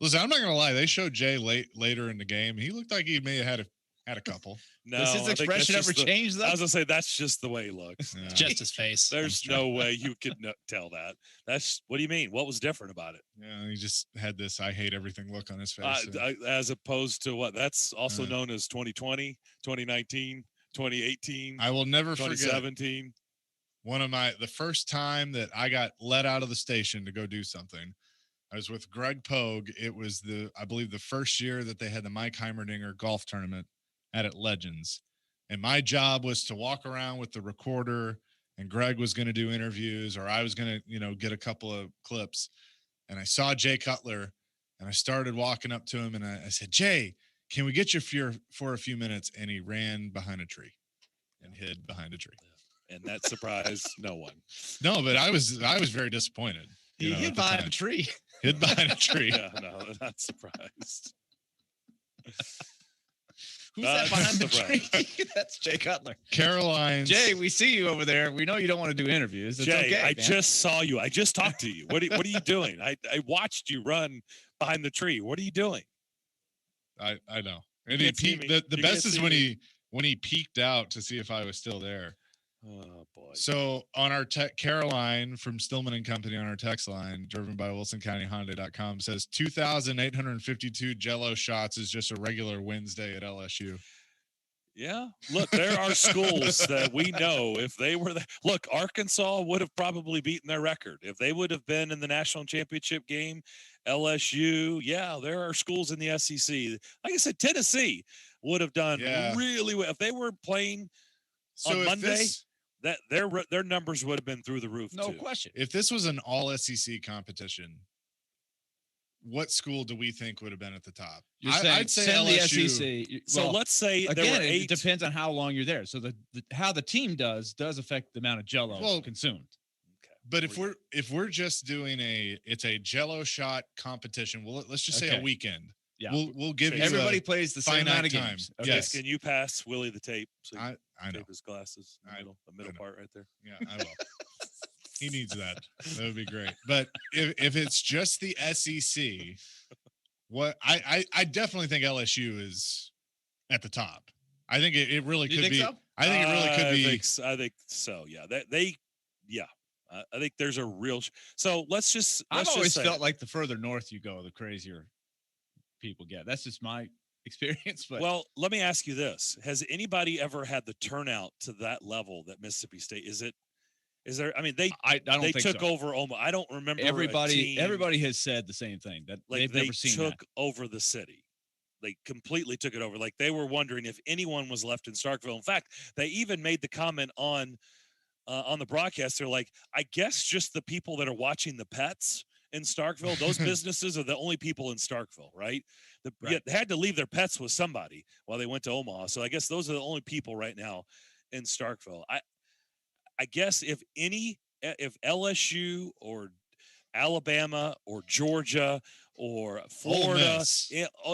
Listen, I'm not gonna lie. They showed Jay later in the game. He looked like he may have had a couple. No, does his expression ever change? Though? I was gonna say that's just the way he looks. Yeah. Just his face. There's no way you could tell that. That's what do you mean? What was different about it? Yeah, he just had this "I hate everything" look on his face. As opposed to what? That's also known as 2020, 2019, 2018. I will never 2017. Forget. The first time that I got let out of the station to go do something, I was with Greg Pogue. It was I believe the first year that they had the Mike Heimerdinger golf tournament at Legends. And my job was to walk around with the recorder, and Greg was going to do interviews, or I was going to, get a couple of clips. And I saw Jay Cutler, and I started walking up to him, and I said, "Jay, can we get you for a few minutes?" And he ran behind a tree and hid behind a tree. And that surprised no one. No, but I was very disappointed. He hid behind a tree. Hid behind a tree. Yeah, no, not surprised. Who's that behind the tree? That's Jay Cutler. Caroline. Jay, we see you over there. We know you don't want to do interviews. It's Jay, okay, I just saw you. I just talked to you. What are you doing? I watched you run behind the tree. What are you doing? I know. And he peeked. The best is when he peeked out to see if I was still there. Oh boy. So on our Caroline from Stillman and Company on our text line, driven by WilsonCountyHonda.com, says 2,852 Jello shots is just a regular Wednesday at LSU. Yeah. Look, there are schools that we know if they were look, Arkansas would have probably beaten their record. If they would have been in the national championship game, LSU, yeah, there are schools in the SEC. Like I said, Tennessee would have done really well. If they were playing on Monday, that their numbers would have been through the roof. No question. If this was an all SEC competition, what school do we think would have been at the top? I'd say send LSU. The SEC. So let's say again, it depends on how long you're there. So how the team does affect the amount of Jello consumed. Okay. But if we're just doing it's a Jello shot competition, let's just say a weekend. Yeah, we'll give you everybody plays the same amount of games. Okay. Yes. Can you pass Willie the tape? So I know his glasses. The middle part right there. Yeah, I will. He needs that. That would be great. But if it's just the SEC, what I definitely think LSU is at the top. I think it really could be. So? I think it really could be. I think so. Yeah. I think there's a real. So let's just. I've always felt like the further north you go, the crazier people get. That's just my experience. But well, let me ask you this: has anybody ever had the turnout to that level that Mississippi State? Is there? I mean, they took over Omaha. I don't remember. Everybody has said the same thing that they've never seen. They took over the city. They completely took it over. Like they were wondering if anyone was left in Starkville. In fact, they even made the comment on the broadcast. They're like, I guess just the people that are watching the pets in Starkville, those businesses are the only people in Starkville, right? Right. They had to leave their pets with somebody while they went to Omaha. So I guess those are the only people right now in Starkville. I guess if LSU or Alabama or Georgia or Florida,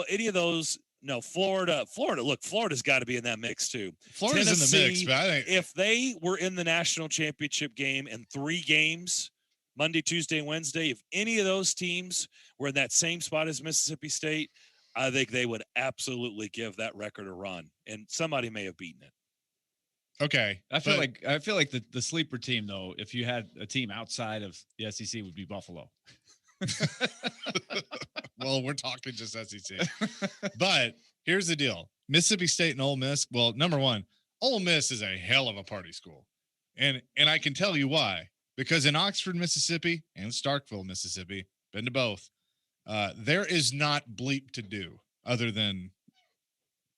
any of those. No, Florida. Look, Florida's got to be in that mix too. Florida's Tennessee, in the mix, but I think if they were in the national championship game in 3 games, Monday, Tuesday, and Wednesday, if any of those teams were in that same spot as Mississippi State, I think they would absolutely give that record a run, and somebody may have beaten it. Okay, I feel like the sleeper team though, if you had a team outside of the SEC, would be Buffalo. Well, we're talking just SEC. But here's the deal. Mississippi State and Ole Miss, well, number one, Ole Miss is a hell of a party school. And I can tell you why. Because in Oxford, Mississippi and Starkville, Mississippi, been to both, there is not bleep to do other than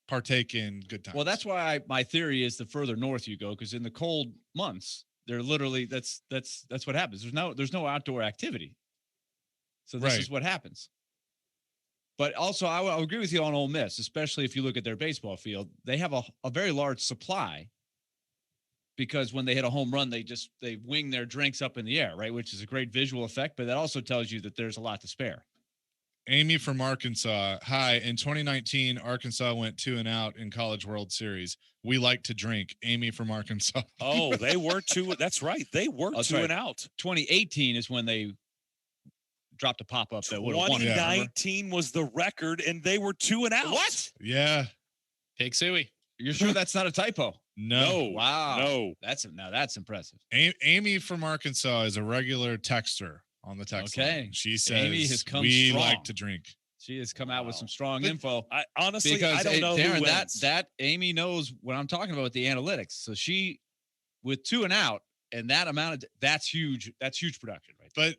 partake in good times. Well, that's why my theory is the further north you go, because in the cold months, they're literally that's what happens. There's no outdoor activity. So this is what happens. But also, I agree with you on Ole Miss, especially if you look at their baseball field. They have a very large supply because when they hit a home run, they wing their drinks up in the air, right? Which is a great visual effect, but that also tells you that there's a lot to spare. Amy from Arkansas. Hi. In 2019, Arkansas went 2-0 in College World Series. We like to drink. Amy from Arkansas. Oh, they were 2. That's right. They were 2-0. 2018 is when they dropped a pop-up that would have won. 2019 was the record, and they were 2-0. What? Yeah. Pig suey. You're sure that's not a typo? No. Wow. No. That's impressive. Amy from Arkansas is a regular texter on the text line. She says, Amy has come we strong. like to drink. She has come out with some strong info. I honestly, because, I don't know Darren, who wins. that Amy knows what I'm talking about with the analytics. So she, with 2 and out, and that amount of that's huge. That's huge production, right?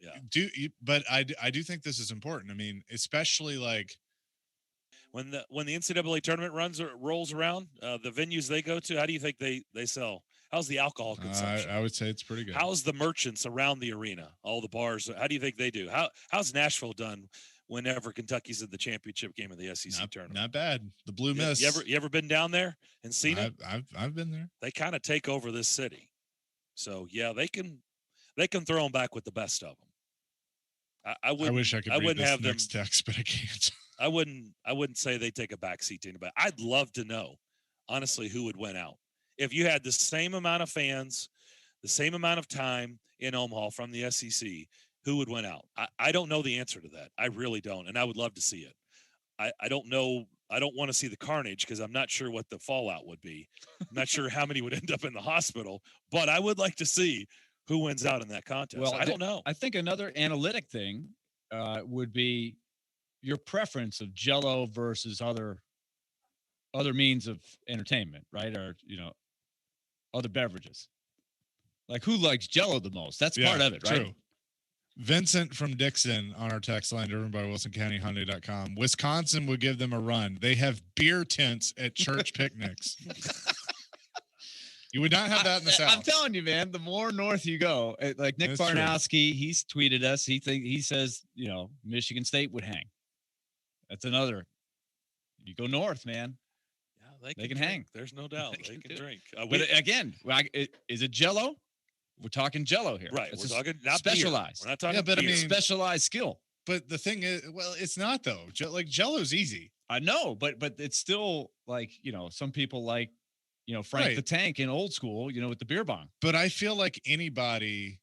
But I do think this is important. I mean, especially like when the NCAA tournament rolls around, the venues they go to, how do you think they sell? How's the alcohol consumption? I would say it's pretty good. How's the merchants around the arena, all the bars? How do you think they do? How's Nashville done whenever Kentucky's in the championship game of the SEC tournament? Not bad. The Blue Mist. You ever been down there and seen it? I've been there. They kind of take over this city. So yeah, they can throw them back with the best of them. I wish I could read this have next text, but I can't. I wouldn't say they take a backseat to anybody. I'd love to know, honestly, who would win out if you had the same amount of fans, the same amount of time in Omaha from the SEC. Who would win out? I don't know the answer to that. I really don't, and I would love to see it. I don't know. I don't want to see the carnage because I'm not sure what the fallout would be. I'm not sure how many would end up in the hospital, but I would like to see who wins out in that contest. Well, I don't know. I think another analytic thing would be your preference of Jell-O versus other means of entertainment, right? Or, other beverages. Like who likes Jell-O the most? That's part of it, right? True. Vincent from Dixon on our text line, driven by WilsonCountyHyundai.com. Wisconsin would give them a run. They have beer tents at church picnics. You would not have that in the South. I'm telling you, man, the more north you go, like Nick Barnowski, he's tweeted us. He says, Michigan State would hang. That's another. You go north, man. Yeah, they can hang. There's no doubt. They can drink. But again, is it Jell-O? We're talking Jell-O here. Right. It's we're talking not specialized. Beer. We're not talking but beer. I mean, specialized skill. But the thing is, well, it's not though. Like Jell-O's easy. I know, but it's still like, some people like, Frank the Tank in old school, with the beer bong. But I feel like anybody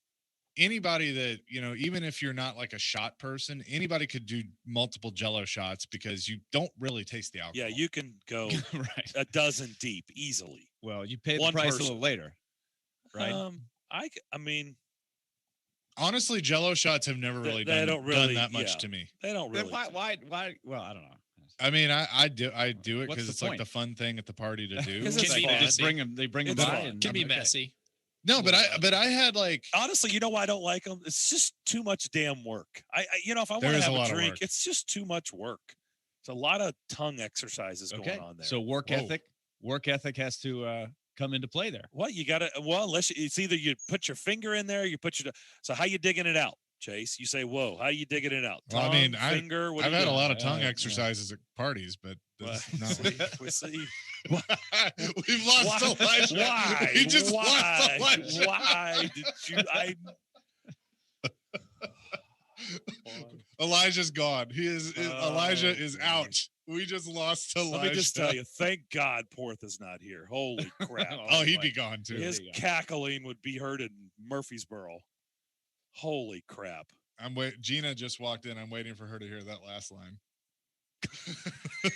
that, even if you're not like a shot person, anybody could do multiple Jell-O shots because you don't really taste the alcohol. Yeah, you can go right. a dozen deep easily. Well, you pay the price a little later, right? I mean, honestly, Jell-O shots have never really done that much to me. They don't really. Why? Well, I don't know. I mean, I do it because it's like the fun thing at the party to do. They bring them by. It can be messy. No, but I had like, honestly, you know why I don't like them? It's just too much damn work. If I want to have a drink, it's just too much work. It's a lot of tongue exercises going on there. So work ethic has to come into play there. What you got to? Well, unless it's either you put your finger in there, so how you digging it out? Chase. You say, whoa, how are you digging it out? Well, Tongue, finger? I've had a lot of tongue exercises at parties, but that's not we see. We've lost Elijah. Why? We just lost Elijah. Why did you? Elijah's gone. Elijah is out. We just lost Elijah. Let me just tell you, thank God Porth is not here. Holy crap. Oh, he'd be gone too. His cackling would be heard in Murfreesboro. Holy crap. Gina just walked in. I'm waiting for her to hear that last line. Oh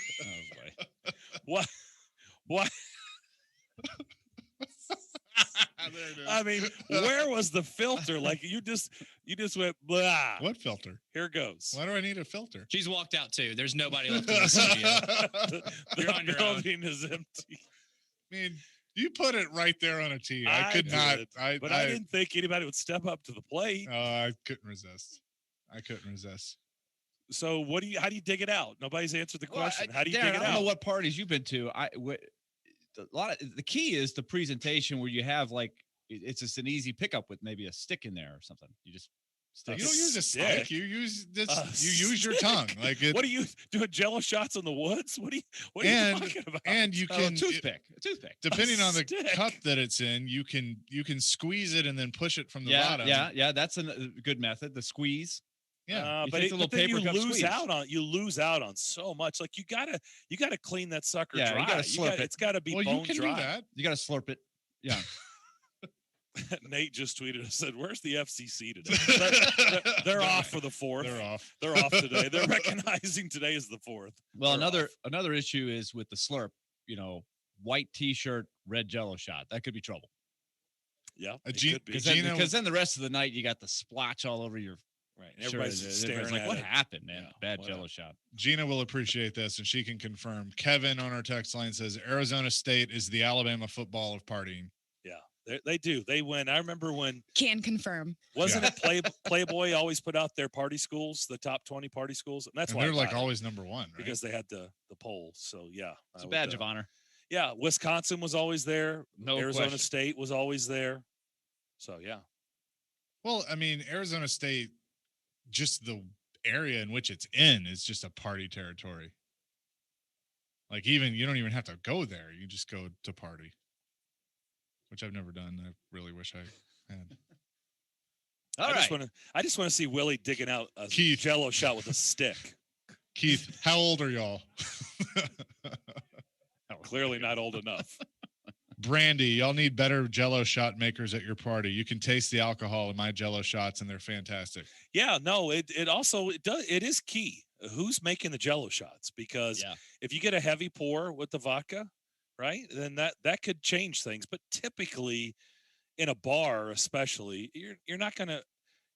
boy. What? There it is. I mean, where was the filter? Like you just went blah. What filter? Here goes. Why do I need a filter? She's walked out too. There's nobody left in the studio. The building is empty. I mean, you put it right there on a tee. I did, not. I didn't think anybody would step up to the plate. I couldn't resist. So how do you dig it out? Nobody's answered the question. How do you Darren, dig it out? I don't know what parties you've been to. The key is the presentation where you have like it's just an easy pickup with maybe a stick in there or something. You just stick. You don't use a stick. You use this. You use your tongue. Like what are you doing? Jello shots in the woods? What are you talking about? And you can a toothpick. Depending on the cup that it's in, you can squeeze it and then push it from the bottom. Yeah. That's a good method. The squeeze. Yeah, but then you lose out on so much. Like you gotta clean that sucker dry. You gotta slurp it. It's gotta be bone you can dry. do that. You gotta slurp it. Yeah. Nate just tweeted and said, "Where's the FCC today? They're off for the 4th. They're off today. They're recognizing today is the 4th." Well, another issue is with the slurp. White T-shirt, red Jello shot. That could be trouble. Yeah, because then the rest of the night you got the splotch all over your. Right. Everybody's staring like, at what it. happened, man? Bad Jello shot. Gina will appreciate this, and she can confirm. Kevin on our text line says Arizona State is the Alabama football of partying. Yeah, they do. They win. I remember when. Can confirm. Wasn't it Playboy always put out their party schools, the top 20 party schools? And that's why they're like always number one, right? Because they had the polls. So, yeah. It's a badge of honor. Yeah. Wisconsin was always there. No Arizona question. State was always there. So, yeah. Well, I mean, Arizona State, just the area in which it's in is just a party territory. Like you don't even have to go there. You just go to party, which I've never done. I really wish I had. I just want to see Willie digging out a Jello shot with a stick. Keith, how old are y'all? Clearly not old enough. Brandy, y'all need better Jello shot makers at your party. You can taste the alcohol in my Jello shots, and they're fantastic. Yeah, no, it is key. Who's making the Jello shots? Because if you get a heavy pour with the vodka, right, then that could change things. But typically, in a bar, especially, you're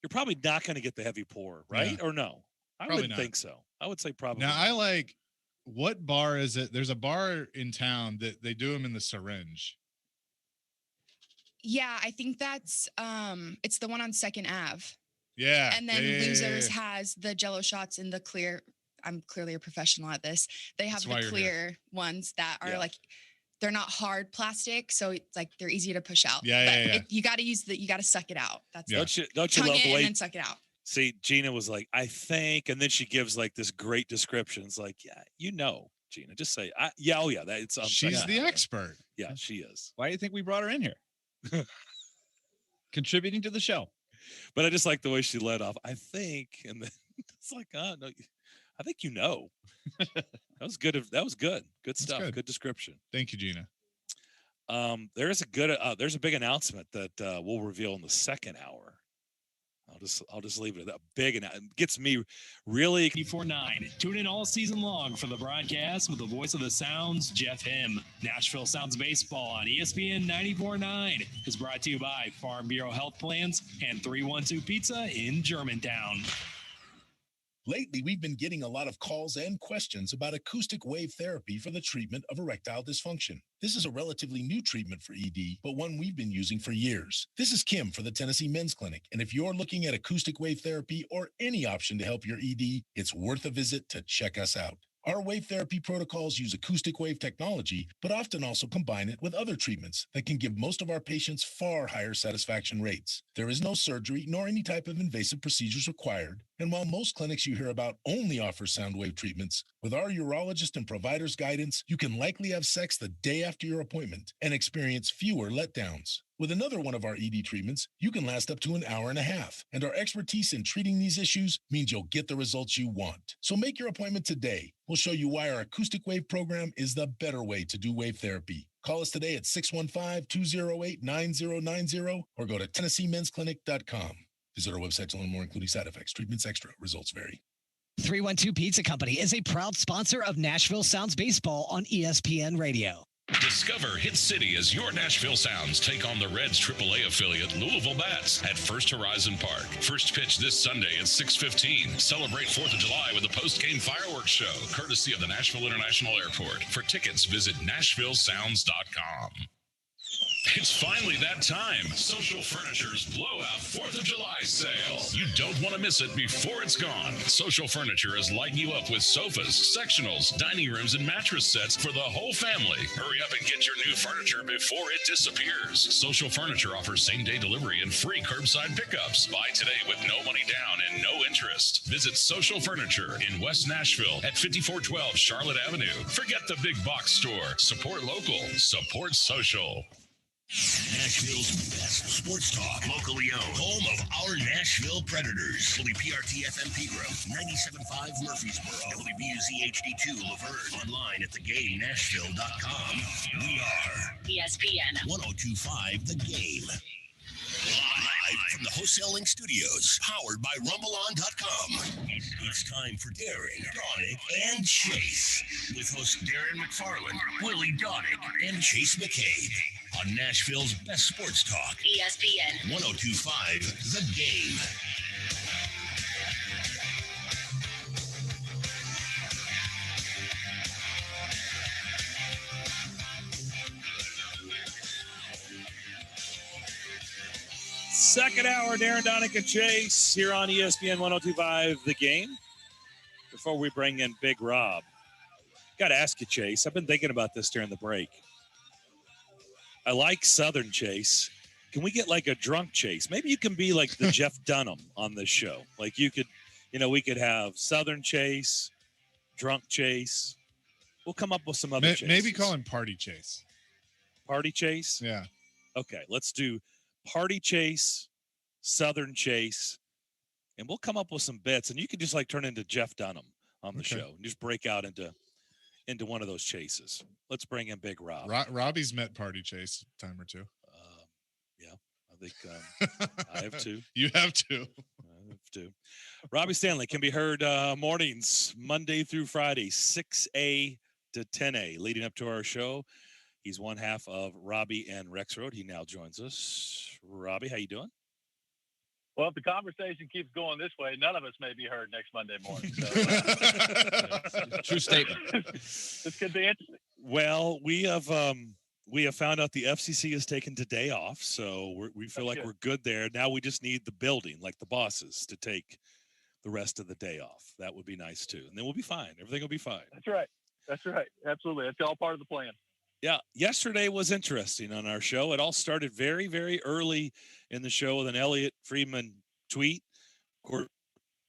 probably not gonna get the heavy pour, right? Yeah. Or no? I wouldn't think so. I would say probably. Now I like. What bar is it? There's a bar in town that they do them in the syringe. Yeah, I think that's it's the one on 2nd Ave. Yeah. And then Losers has the Jello shots in the clear. I'm clearly a professional at this. They have the clear ones that are like they're not hard plastic, so it's like they're easy to push out. Yeah. You got to suck it out. That's Don't you tongue love it the way and then suck it out. See, Gina was like, I think, and then she gives like this great description. It's like, yeah, Gina, just say, that's. She's the expert. Yeah, she is. Why do you think we brought her in here? Contributing to the show. But I just like the way she led off. I think, and then it's like, no, I think That was good. That was good. Good stuff. Good description. Thank you, Gina. There's a big announcement that we'll reveal in the second hour. I'll just leave it at that. Big, and it gets me really. 94.9. Tune in all season long for the broadcast with the voice of the Sounds, Jeff Him. Nashville Sounds Baseball on ESPN 94.9 is brought to you by Farm Bureau Health Plans and 312 Pizza in Germantown. Lately, we've been getting a lot of calls and questions about acoustic wave therapy for the treatment of erectile dysfunction. This is a relatively new treatment for ED, but one we've been using for years. This is Kim for the Tennessee Men's Clinic, and if you're looking at acoustic wave therapy or any option to help your ED, it's worth a visit to check us out. Our wave therapy protocols use acoustic wave technology, but often also combine it with other treatments that can give most of our patients far higher satisfaction rates. There is no surgery nor any type of invasive procedures required. And while most clinics you hear about only offer sound wave treatments, with our urologist and provider's guidance, you can likely have sex the day after your appointment and experience fewer letdowns. With another one of our ED treatments, you can last up to an hour and a half, and our expertise in treating these issues means you'll get the results you want. So make your appointment today. We'll show you why our acoustic wave program is the better way to do wave therapy. Call us today at 615-208-9090 or go to TennesseeMen'sClinic.com. Visit our website to learn more, including side effects, treatments extra. Results vary. 312 Pizza Company is a proud sponsor of Nashville Sounds Baseball on ESPN Radio. Discover Hit City as your Nashville Sounds take on the Reds AAA affiliate Louisville Bats at First Horizon Park. First pitch this Sunday at 6:15. Celebrate 4th of July with a post-game fireworks show, courtesy of the Nashville International Airport. For tickets, visit NashvilleSounds.com. It's finally that time. Social Furniture's blowout 4th of July sale. You don't want to miss it before it's gone. Social Furniture is lighting you up with sofas, sectionals, dining rooms, and mattress sets for the whole family. Hurry up and get your new furniture before it disappears. Social Furniture offers same-day delivery and free curbside pickups. Buy today with no money down and no interest. Visit Social Furniture in West Nashville at 5412 Charlotte Avenue. Forget the big box store. Support local. Support social. Nashville's best sports talk, locally owned, home of our Nashville Predators. WPRT FM Pegram, 97.5 Murfreesboro, WBUZ HD2 Laverne, online at thegamenashville.com. We are ESPN 102.5 The Game. Live from the Wholesaling Studios, powered by RumbleOn.com. It's time for Darren, Daunic, and Chase, with hosts Darren McFarland, Willie Daunic, and Chase McCabe on Nashville's best sports talk. ESPN 102.5 The Game. Second hour, Darren, Daunic, and Chase here on ESPN 102.5 The Game. Before we bring in Big Rob, got to ask you, Chase. I've been thinking about this during the break. I like Southern Chase. Can we get like a drunk Chase? Maybe you can be like the Jeff Dunham on this show. Like you could, we could have Southern Chase, drunk Chase. We'll come up with some other Chases. Maybe call him Party Chase. Party Chase? Yeah. Okay, let's do Party Chase, Southern Chase, and we'll come up with some bits. And you can just like turn into Jeff Dunham on the show and just break out into one of those chases. Let's bring in Big Rob. Robbie's met Party Chase a time or two. Yeah, I think I have too. You have too. I have too. Robbie Stanley can be heard mornings, Monday through Friday, 6A to 10A, leading up to our show. He's one half of Robbie and Rex Road. He now joins us. Robbie, how you doing? Well, if the conversation keeps going this way, none of us may be heard next Monday morning. So, true statement. This could be interesting. Well, we have found out the FCC has taken today off, so we feel like we're good there. Now we just need the building, like the bosses, to take the rest of the day off. That would be nice too, and then we'll be fine. Everything will be fine. That's right. Absolutely. That's all part of the plan. Yeah, yesterday was interesting on our show. It all started very, very early in the show with an Elliot Friedman tweet. Of course,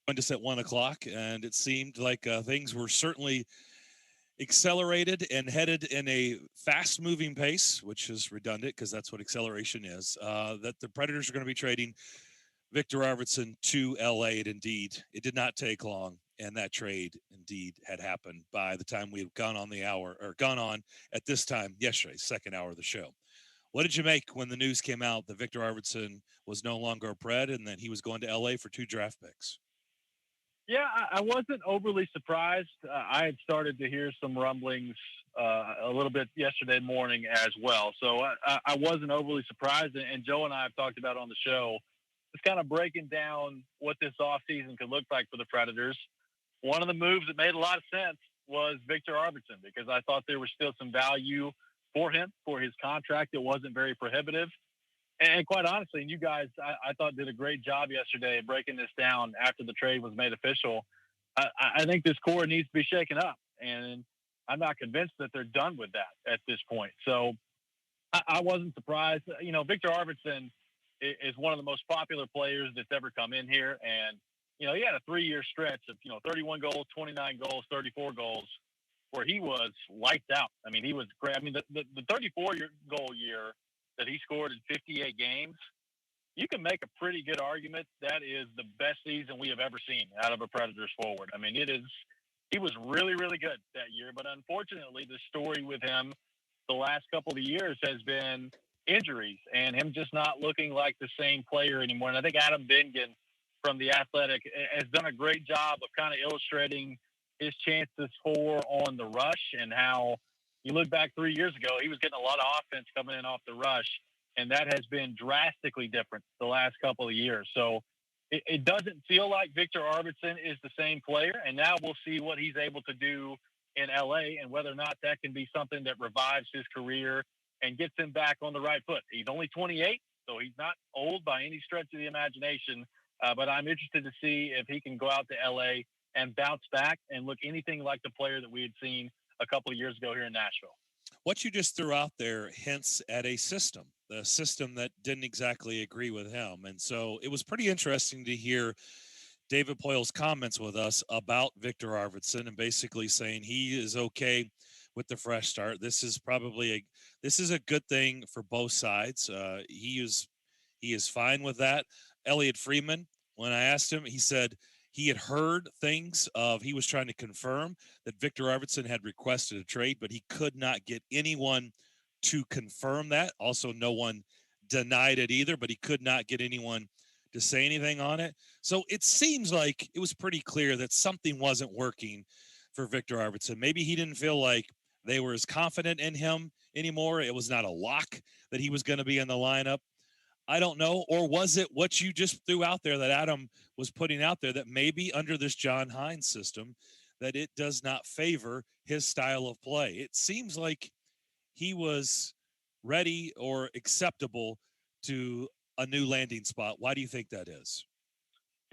joined us at 1:00, and it seemed like things were certainly accelerated and headed in a fast-moving pace, which is redundant because that's what acceleration is, that the Predators are going to be trading Victor Arvidsson to L.A. And indeed, it did not take long. And that trade indeed had happened by the time we had gone on at this time yesterday, second hour of the show. What did you make when the news came out that Victor Arvidsson was no longer a Pred and that he was going to LA for 2 draft picks? Yeah, I wasn't overly surprised. I had started to hear some rumblings a little bit yesterday morning as well. So I wasn't overly surprised. And Joe and I have talked about on the show, just kind of breaking down what this offseason could look like for the Predators. One of the moves that made a lot of sense was Victor Arvidsson, because I thought there was still some value for him, for his contract. It wasn't very prohibitive. And quite honestly, and you guys, I thought did a great job yesterday breaking this down after the trade was made official. I think this core needs to be shaken up. And I'm not convinced that they're done with that at this point. So I wasn't surprised. You know, Victor Arvidsson is one of the most popular players that's ever come in here. And, you know, he had a 3-year stretch of, 31 goals, 29 goals, 34 goals, where he was lights out. I mean, he was great. I mean, the 34-goal year that he scored in 58 games, you can make a pretty good argument that is the best season we have ever seen out of a Predators forward. I mean, he was really, really good that year. But unfortunately, the story with him the last couple of years has been injuries and him just not looking like the same player anymore. And I think Adam Bingen from The Athletic has done a great job of kind of illustrating his chances for on the rush, and how you look back 3 years ago, he was getting a lot of offense coming in off the rush, and that has been drastically different the last couple of years. So it doesn't feel like Victor Arvidsson is the same player, and now we'll see what he's able to do in LA and whether or not that can be something that revives his career and gets him back on the right foot. He's only 28, so he's not old by any stretch of the imagination, but I'm interested to see if he can go out to LA and bounce back and look anything like the player that we had seen a couple of years ago here in Nashville. What you just threw out there hints at a system that didn't exactly agree with him. And so it was pretty interesting to hear David Poyle's comments with us about Victor Arvidsson and basically saying he is okay with the fresh start. This is a good thing for both sides. He is fine with that. Elliot Freeman, when I asked him, he said he had heard things he was trying to confirm that Victor Arvidsson had requested a trade, but he could not get anyone to confirm that. Also, no one denied it either, but he could not get anyone to say anything on it. So it seems like it was pretty clear that something wasn't working for Victor Arvidsson. Maybe he didn't feel like they were as confident in him anymore. It was not a lock that he was going to be in the lineup. I don't know. Or was it what you just threw out there that Adam was putting out there, that maybe under this John Hines system, that it does not favor his style of play? It seems like he was ready or acceptable to a new landing spot. Why do you think that is?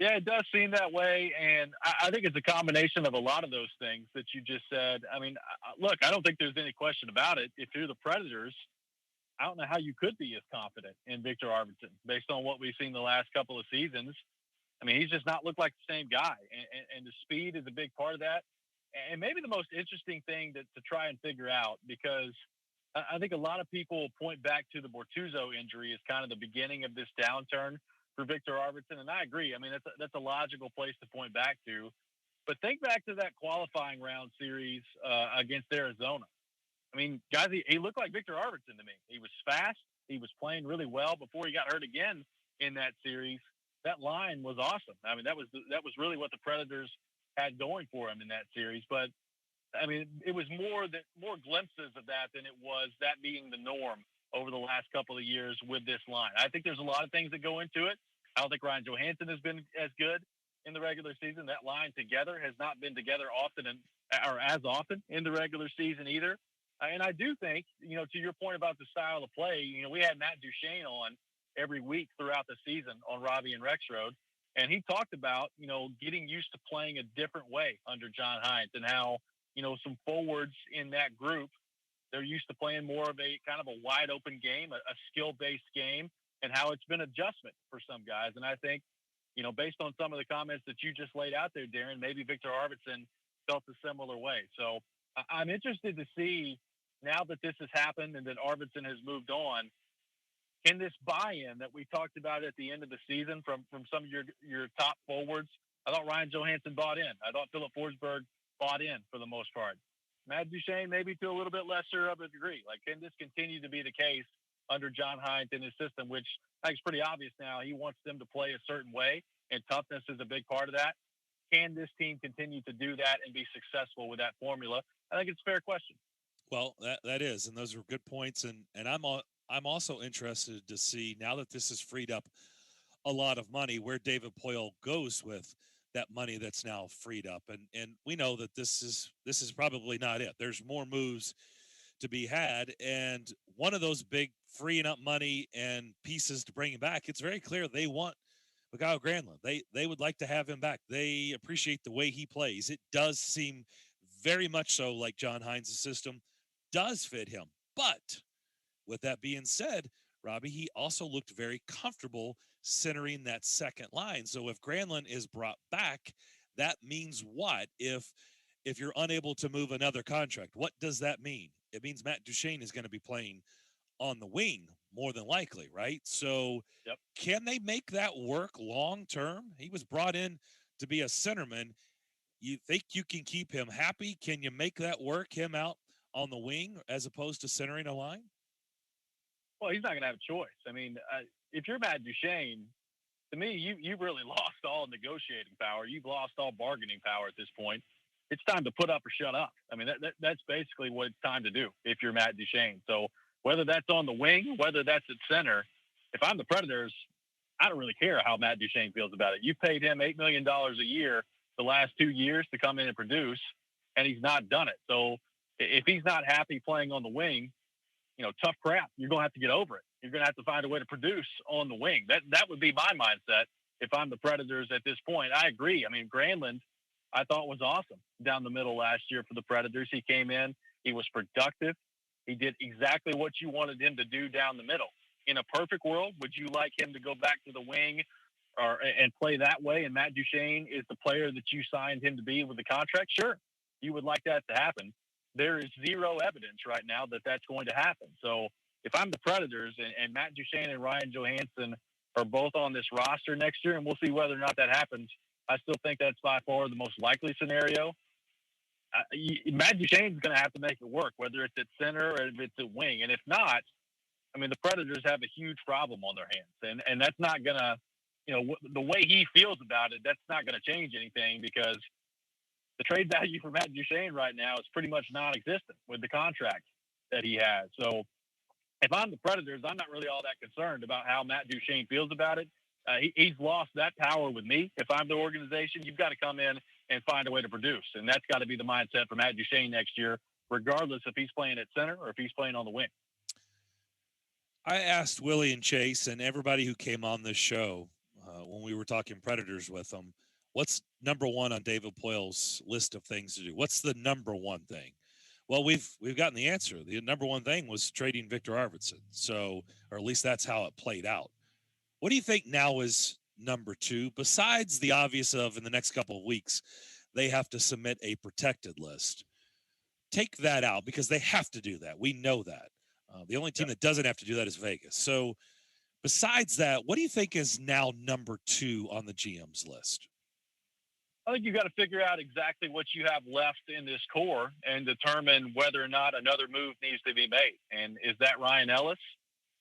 Yeah, it does seem that way. And I think it's a combination of a lot of those things that you just said. I mean, look, I don't think there's any question about it. If you're the Predators, I don't know how you could be as confident in Victor Arvidsson based on what we've seen the last couple of seasons. I mean, he's just not looked like the same guy. And the speed is a big part of that. And maybe the most interesting thing to try and figure out, because I think a lot of people point back to the Bortuzzo injury as kind of the beginning of this downturn for Victor Arvidsson. And I agree. I mean, that's a logical place to point back to. But think back to that qualifying round series against Arizona. I mean, guys, he looked like Victor Arvidsson to me. He was fast. He was playing really well before he got hurt again in that series. That line was awesome. I mean, that was really what the Predators had going for him in that series. But I mean, it was more glimpses of that than it was that being the norm over the last couple of years with this line. I think there's a lot of things that go into it. I don't think Ryan Johansson has been as good in the regular season. That line together has not been together often or as often in the regular season either. And I do think, to your point about the style of play, we had Matt Duchene on every week throughout the season on Robbie and Rexroad. And he talked about, getting used to playing a different way under John Hines, and how, some forwards in that group, they're used to playing more of a kind of a wide open game, a skill-based game, and how it's been adjustment for some guys. And I think, based on some of the comments that you just laid out there, Darren, maybe Victor Arvidsson felt a similar way. So I'm interested to see, now that this has happened and that Arvidsson has moved on, can this buy-in that we talked about at the end of the season from some of your top forwards? I thought Ryan Johansson bought in. I thought Philip Forsberg bought in for the most part. Matt Duchene, maybe to a little bit lesser of a degree. Like, can this continue to be the case under John Hines in his system, which I think is pretty obvious now. He wants them to play a certain way, and toughness is a big part of that. Can this team continue to do that and be successful with that formula? I think it's a fair question. Well, that is, and those are good points. And I'm also interested to see, now that this has freed up a lot of money, where David Poyle goes with that money that's now freed up. And we know that this is probably not it. There's more moves to be had, and one of those big freeing up money and pieces to bring him back, it's very clear they want Mikael Granlund. They would like to have him back. They appreciate the way he plays. It does seem very much so like John Hines' system does fit him. But with that being said, Robbie, he also looked very comfortable centering that second line. So if Granlund is brought back, that means what? If you're unable to move another contract, what does that mean? It means Matt Duchene is going to be playing on the wing more than likely, right? So can they make that work long term? He was brought in to be a centerman. You think you can keep him happy? Can you make that work, him out on the wing as opposed to centering a line? Well, he's not going to have a choice. I mean, if you're Matt Duchene, to me, you've really lost all negotiating power. You've lost all bargaining power at this point. It's time to put up or shut up. I mean, that's basically what it's time to do if you're Matt Duchene. So whether that's on the wing, whether that's at center, if I'm the Predators, I don't really care how Matt Duchene feels about it. You paid him $8 million a year the last 2 years to come in and produce, and he's not done it. So if he's not happy playing on the wing, tough crap. You're going to have to get over it. You're going to have to find a way to produce on the wing. That would be my mindset if I'm the Predators at this point. I agree. I mean, Granlund, I thought was awesome down the middle last year for the Predators. He came in. He was productive. He did exactly what you wanted him to do down the middle. In a perfect world, would you like him to go back to the wing and play that way? And Matt Duchene is the player that you signed him to be with the contract? Sure, you would like that to happen. There is zero evidence right now that that's going to happen. So if I'm the Predators and Matt Duchene and Ryan Johansson are both on this roster next year, and we'll see whether or not that happens, I still think that's by far the most likely scenario. Matt Duchene is going to have to make it work, whether it's at center or if it's at wing. And if not, I mean, the Predators have a huge problem on their hands. And that's not going to, the way he feels about it, that's not going to change anything because the trade value for Matt Duchene right now is pretty much non-existent with the contract that he has. So if I'm the Predators, I'm not really all that concerned about how Matt Duchene feels about it. He's lost that power with me. If I'm the organization, you've got to come in and find a way to produce. And that's got to be the mindset for Matt Duchene next year, regardless if he's playing at center or if he's playing on the wing. I asked Willie and Chase and everybody who came on this show when we were talking Predators with them, what's number one on David Poyle's list of things to do? What's the number one thing? Well, we've gotten the answer. The number one thing was trading Victor Arvidsson. So, or at least that's how it played out. What do you think now is number two, besides the obvious of in the next couple of weeks, they have to submit a protected list? Take that out because they have to do that. We know that. The only team that doesn't have to do that is Vegas. So besides that, what do you think is now number two on the GM's list? I think you've got to figure out exactly what you have left in this core and determine whether or not another move needs to be made. And is that Ryan Ellis?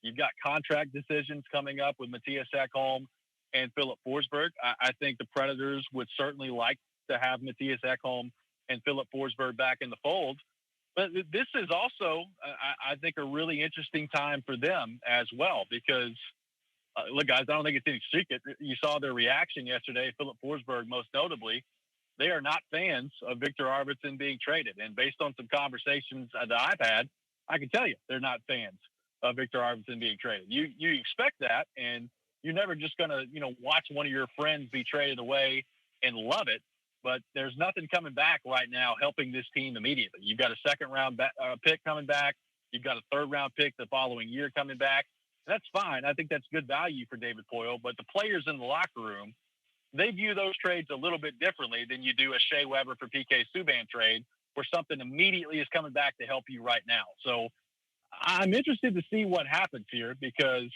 You've got contract decisions coming up with Matthias Ekholm and Philip Forsberg. I think the Predators would certainly like to have Matthias Ekholm and Philip Forsberg back in the fold. But this is also, I think, a really interesting time for them as well because, look, guys, I don't think it's any secret. You saw their reaction yesterday, Philip Forsberg most notably. They are not fans of Victor Arvidsson being traded. And based on some conversations that I've had, I can tell you they're not fans of Victor Arvidsson being traded. You expect that, and you're never just going to, watch one of your friends be traded away and love it. But there's nothing coming back right now helping this team immediately. You've got a second-round pick coming back. You've got a third-round pick the following year coming back. And that's fine. I think that's good value for David Poile. But the players in the locker room, they view those trades a little bit differently than you do a Shea Weber for PK Subban trade where something immediately is coming back to help you right now. So I'm interested to see what happens here because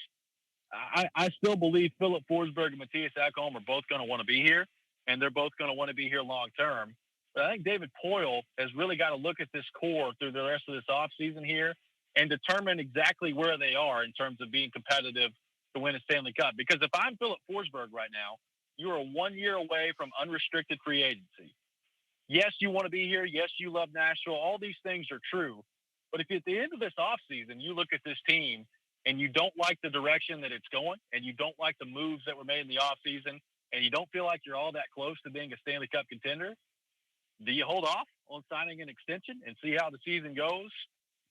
I still believe Philip Forsberg and Matthias Ekholm are both going to want to be here. And they're both going to want to be here long term. But I think David Poile has really got to look at this core through the rest of this offseason here and determine exactly where they are in terms of being competitive to win a Stanley Cup. Because if I'm Philip Forsberg right now, you are 1 year away from unrestricted free agency. Yes, you want to be here. Yes, you love Nashville. All these things are true. But if at the end of this offseason, you look at this team and you don't like the direction that it's going and you don't like the moves that were made in the offseason, and you don't feel like you're all that close to being a Stanley Cup contender, do you hold off on signing an extension and see how the season goes?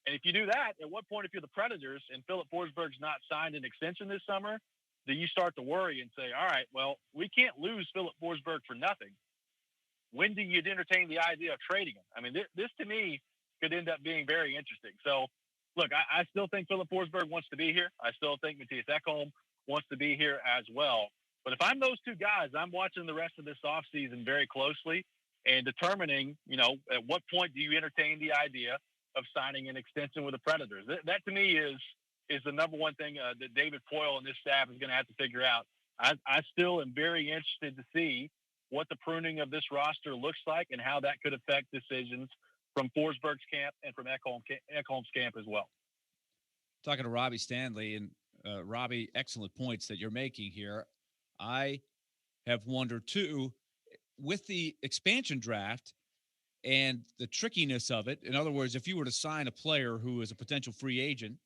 And if you do that, at what point, if you're the Predators and Philip Forsberg's not signed an extension this summer, do you start to worry and say, all right, well, we can't lose Philip Forsberg for nothing. when do you entertain the idea of trading him? I mean, this to me could end up being very interesting. So, look, I still think Philip Forsberg wants to be here. I still think Matthias Ekholm wants to be here as well. But if I'm those two guys, I'm watching the rest of this offseason very closely and determining, at what point do you entertain the idea of signing an extension with the Predators? That to me is the number one thing that David Poile and this staff is going to have to figure out. I still am very interested to see what the pruning of this roster looks like and how that could affect decisions from Forsberg's camp and from Ekholm's camp as well. Talking to Robbie Stanley, and Robbie, excellent points that you're making here. I have wondered too, with the expansion draft and the trickiness of it. In other words, if you were to sign a player who is a potential free agent,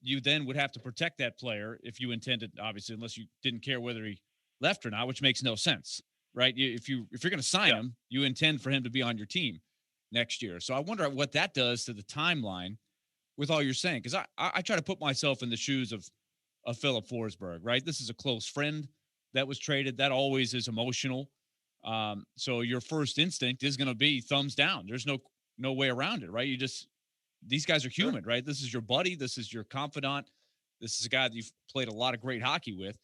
you then would have to protect that player if you intended, obviously, unless you didn't care whether he left or not, which makes no sense, right? If you're going to sign him, you intend for him to be on your team next year. So I wonder what that does to the timeline with all you're saying, because I try to put myself in the shoes of Philip Forsberg, right? This is a close friend that was traded. That always is emotional. So your first instinct is going to be thumbs down. There's no way around it, right? These guys are human, right? This is your buddy. This is your confidant. This is a guy that you've played a lot of great hockey with.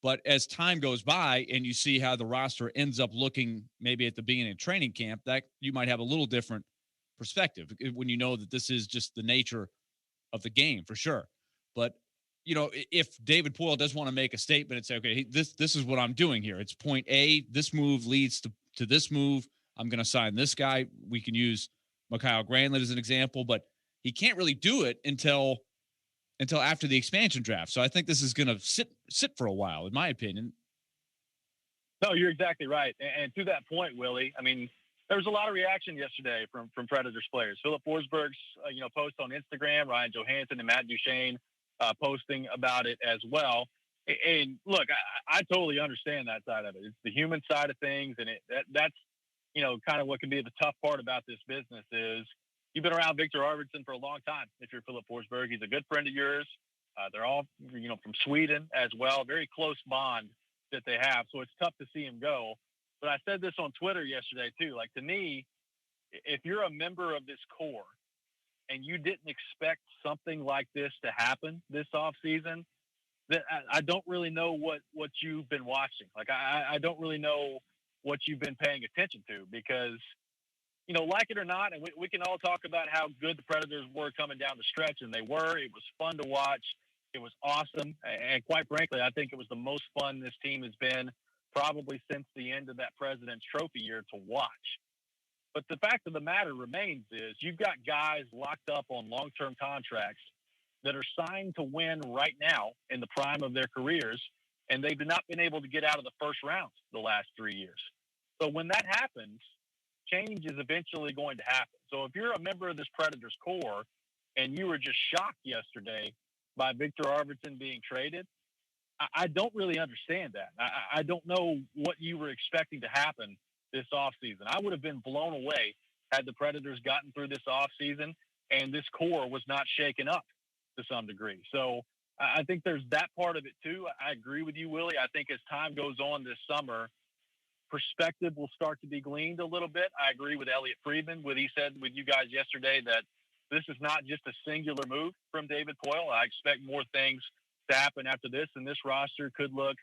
But as time goes by and you see how the roster ends up looking maybe at the beginning of training camp, that you might have a little different perspective when you know that this is just the nature of the game, for sure. But, if David Poile does want to make a statement and say, okay, this is what I'm doing here. It's point A. This move leads to this move. I'm going to sign this guy. We can use Mikhail Granlund as an example, but he can't really do it until after the expansion draft. So I think this is going to sit for a while, in my opinion. No, you're exactly right. And to that point, Willie, I mean, there was a lot of reaction yesterday from Predators players. Philip Forsberg's, post on Instagram, Ryan Johansson and Matt Duchene posting about it as well. And look, I totally understand that side of it. It's the human side of things, and that's kind of what can be the tough part about this business is you've been around Victor Arvidsson for a long time. If you're Philip Forsberg, he's a good friend of yours. They're all, from Sweden as well. Very close bond that they have. So it's tough to see him go. But I said this on Twitter yesterday too. Like, to me, if you're a member of this core and you didn't expect something like this to happen this offseason, then I don't really know what you've been watching. Like, I don't really know what you've been paying attention to because, like it or not, and we can all talk about how good the Predators were coming down the stretch, and they were. It was fun to watch. It was awesome. And quite frankly, I think it was the most fun this team has been probably since the end of that President's Trophy year to watch. But the fact of the matter remains is you've got guys locked up on long-term contracts that are signed to win right now in the prime of their careers, and they've not been able to get out of the first round the last 3 years. So when that happens, change is eventually going to happen. So if you're a member of this Predators core and you were just shocked yesterday by Victor Arvidsson being traded, I don't really understand that. I don't know what you were expecting to happen this offseason. I would have been blown away had the Predators gotten through this offseason and this core was not shaken up to some degree. So I think there's that part of it too. I agree with you, Willie. I think as time goes on this summer, perspective will start to be gleaned a little bit. I agree with Elliot Friedman, what he said with you guys yesterday, that this is not just a singular move from David Poile. I expect more things to happen after this, and this roster could look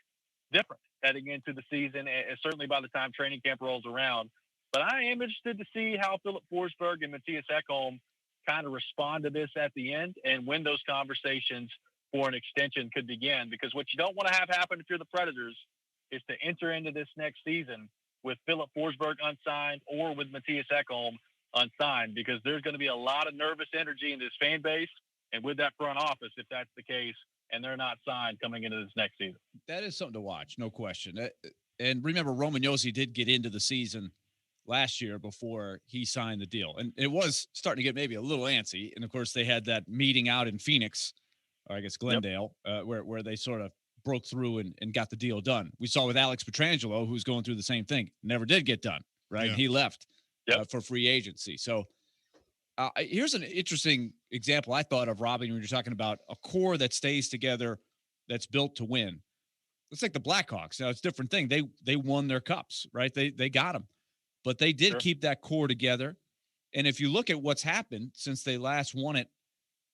different heading into the season, and certainly by the time training camp rolls around. But I am interested to see how Philip Forsberg and Matthias Ekholm kind of respond to this at the end and when those conversations for an extension could begin. Because what you don't want to have happen if you're the Predators is to enter into this next season with Philip Forsberg unsigned or with Matthias Ekholm unsigned, because there's going to be a lot of nervous energy in this fan base and with that front office if that's the case and they're not signed coming into this next season. That is something to watch, no question. And remember, Roman Josi did get into the season last year before he signed the deal. And it was starting to get maybe a little antsy. And, of course, they had that meeting out in Phoenix, or I guess Glendale, where they sort of broke through and got the deal done. We saw with Alex Pietrangelo, who's going through the same thing. Never did get done, right? Yeah. He left for free agency. So here's an interesting example I thought of, Robbie, when you're talking about a core that stays together, that's built to win. It's like the Blackhawks. Now, it's a different thing. They won their cups, right? They got them. but they did keep that core together. And if you look at what's happened since they last won it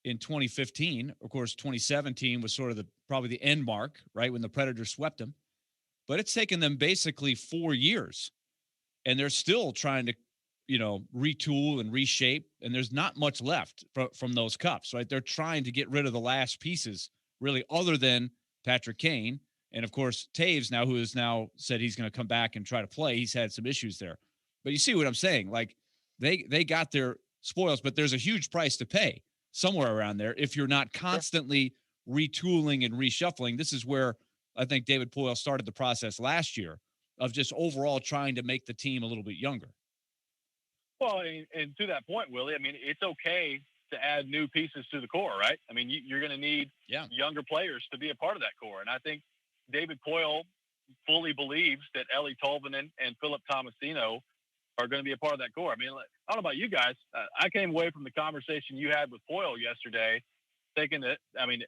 in 2015, of course, 2017 was sort of probably the end mark, right, when the Predators swept them. But it's taken them basically 4 years, and they're still trying to, retool and reshape. And there's not much left from those cups, right? They're trying to get rid of the last pieces, really, other than Patrick Kane. And of course, Taves now, who has now said he's going to come back and try to play. He's had some issues there, but you see what I'm saying? Like they got their spoils, but there's a huge price to pay somewhere around there if you're not constantly retooling and reshuffling. This is where I think David Poile started the process last year of just overall trying to make the team a little bit younger. Well, and to that point, Willie, I mean, it's okay to add new pieces to the core, right? I mean, you're going to need younger players to be a part of that core. And I think David Poile fully believes that Ellie Tolvanen and Philip Tomasino are going to be a part of that core. I mean, I don't know about you guys. I came away from the conversation you had with Poile yesterday thinking that, I mean,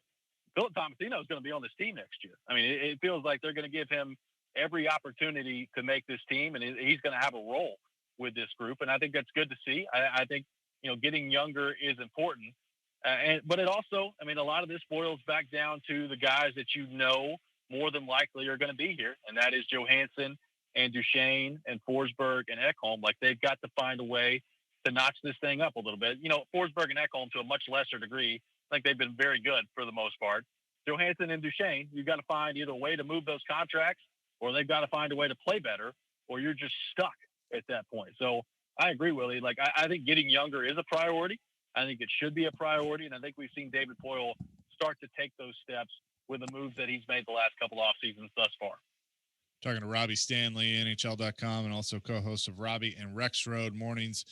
Philip Tomasino is going to be on this team next year. I mean, it feels like they're going to give him every opportunity to make this team, and he's going to have a role with this group. And I think that's good to see. I think, getting younger is important. But it also, I mean, a lot of this boils back down to the guys that more than likely are going to be here, and that is Johansson and Duchesne and Forsberg and Ekholm. Like, they've got to find a way to notch this thing up a little bit. Forsberg and Ekholm, to a much lesser degree, I think they've been very good for the most part. Johansson and Duchesne, you've got to find either a way to move those contracts, or they've got to find a way to play better, or you're just stuck at that point. So I agree, Willie. Like, I think getting younger is a priority. I think it should be a priority, and I think we've seen David Poile start to take those steps with the moves that he's made the last couple off seasons thus far. Talking to Robbie Stanley, NHL.com, and also co-host of Robbie and Rex Road mornings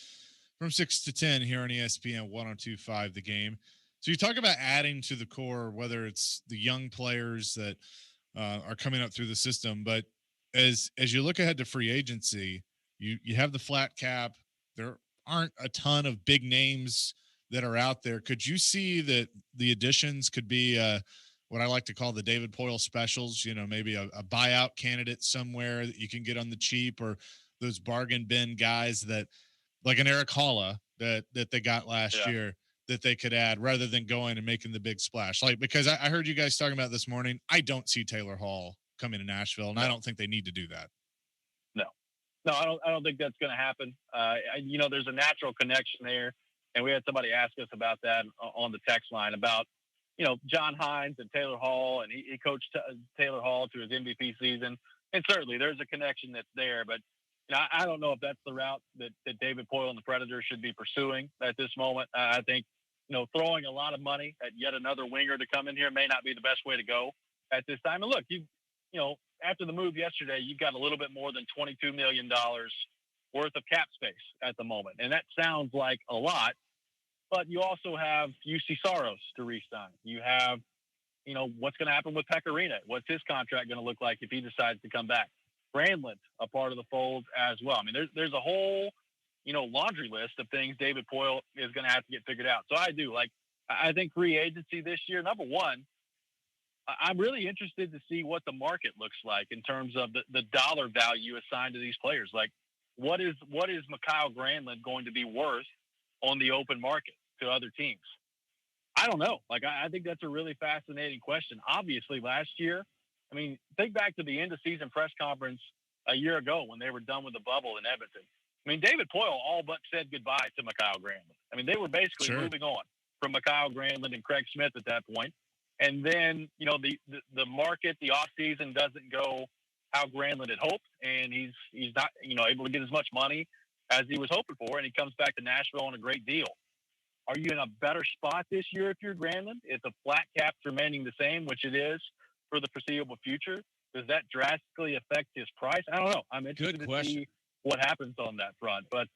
from 6 to 10 here on ESPN 102.5 The Game. So you talk about adding to the core, whether it's the young players that are coming up through the system, but as you look ahead to free agency, you have the flat cap. There aren't a ton of big names that are out there. Could you see that the additions could be what I like to call the David Poile specials, maybe a buyout candidate somewhere that you can get on the cheap, or those bargain bin guys that, like an Eric Halla that they got last year, that they could add rather than going and making the big splash. Like, because I heard you guys talking about this morning, I don't see Taylor Hall coming to Nashville, and I don't think they need to do that. No, I don't think that's going to happen. There's a natural connection there, and we had somebody ask us about that on the text line about, John Hines and Taylor Hall, and he coached Taylor Hall to his MVP season, and certainly there's a connection that's there. But I don't know if that's the route that David Poile and the Predators should be pursuing at this moment. I think throwing a lot of money at yet another winger to come in here may not be the best way to go at this time. And look, after the move yesterday, you've got a little bit more than $22 million worth of cap space at the moment. And that sounds like a lot, but you also have UC Saros to re-sign. You have, what's going to happen with Pecorino? What's his contract going to look like if he decides to come back? Brandland, a part of the fold as well. I mean, there's a whole, laundry list of things David Poile is going to have to get figured out. So I think free agency this year, number one, I'm really interested to see what the market looks like in terms of the dollar value assigned to these players. Like, what is Mikael Granlund going to be worth on the open market to other teams? I don't know. Like, I think that's a really fascinating question. Obviously, last year, I mean, think back to the end of season press conference a year ago when they were done with the bubble in Edmonton. I mean, David Poile all but said goodbye to Mikael Granlund. I mean, they were basically moving on from Mikael Granlund and Craig Smith at that point. And then, the market, the offseason doesn't go how Granlund had hoped, and he's not, able to get as much money as he was hoping for, and he comes back to Nashville on a great deal. Are you in a better spot this year if you're Granlund? If the flat cap's remaining the same, which it is for the foreseeable future, does that drastically affect his price? I don't know. I'm interested to see what happens on that front. But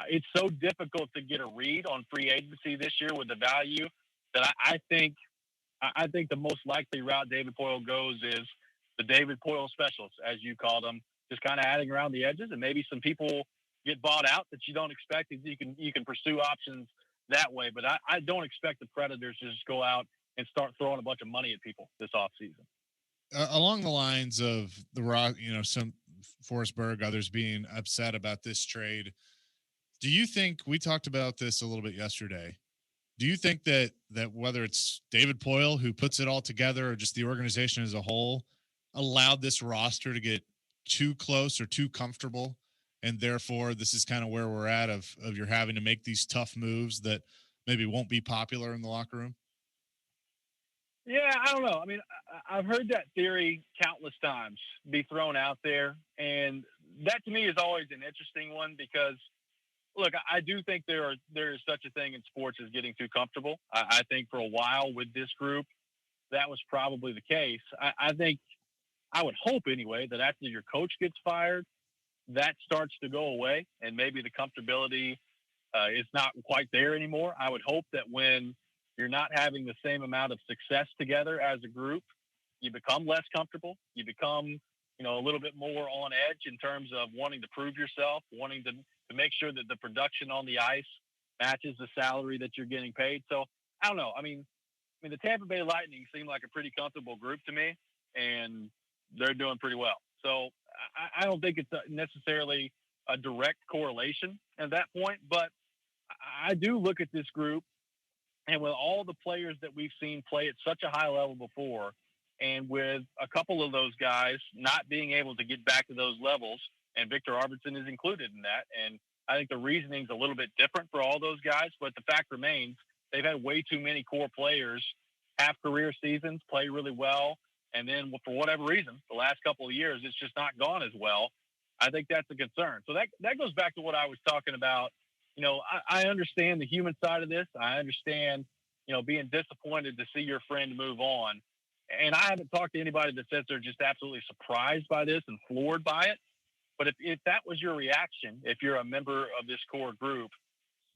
it's so difficult to get a read on free agency this year with the value that I think the most likely route David Poile goes is the David Poile specials, as you call them, just kind of adding around the edges, and maybe some people get bought out that you don't expect. You can pursue options that way, but I don't expect the Predators to just go out and start throwing a bunch of money at people this offseason. Along the lines of the rock, some Forsberg, others being upset about this trade. Do you think, we talked about this a little bit yesterday, do you think that whether it's David Poile who puts it all together or just the organization as a whole allowed this roster to get too close or too comfortable, and therefore this is kind of where we're at of you're having to make these tough moves that maybe won't be popular in the locker room? Yeah, I don't know. I mean, I've heard that theory countless times be thrown out there, and that to me is always an interesting one because, look, I do think there is such a thing in sports as getting too comfortable. I think for a while with this group, that was probably the case. I think, I would hope anyway, that after your coach gets fired, that starts to go away, and maybe the comfortability is not quite there anymore. I would hope that when you're not having the same amount of success together as a group, you become less comfortable. You become, a little bit more on edge in terms of wanting to prove yourself, wanting to make sure that the production on the ice matches the salary that you're getting paid. So I don't know. I mean, the Tampa Bay Lightning seem like a pretty comfortable group to me, and they're doing pretty well. So I don't think it's necessarily a direct correlation at that point, but I do look at this group, and with all the players that we've seen play at such a high level before, and with a couple of those guys not being able to get back to those levels, and Victor Arvidsson is included in that, and I think the reasoning's a little bit different for all those guys, but the fact remains they've had way too many core players have career seasons, play really well, and then for whatever reason, the last couple of years, it's just not gone as well. I think that's a concern. So that goes back to what I was talking about. I understand the human side of this. I understand, being disappointed to see your friend move on. And I haven't talked to anybody that says they're just absolutely surprised by this and floored by it. But if that was your reaction, if you're a member of this core group,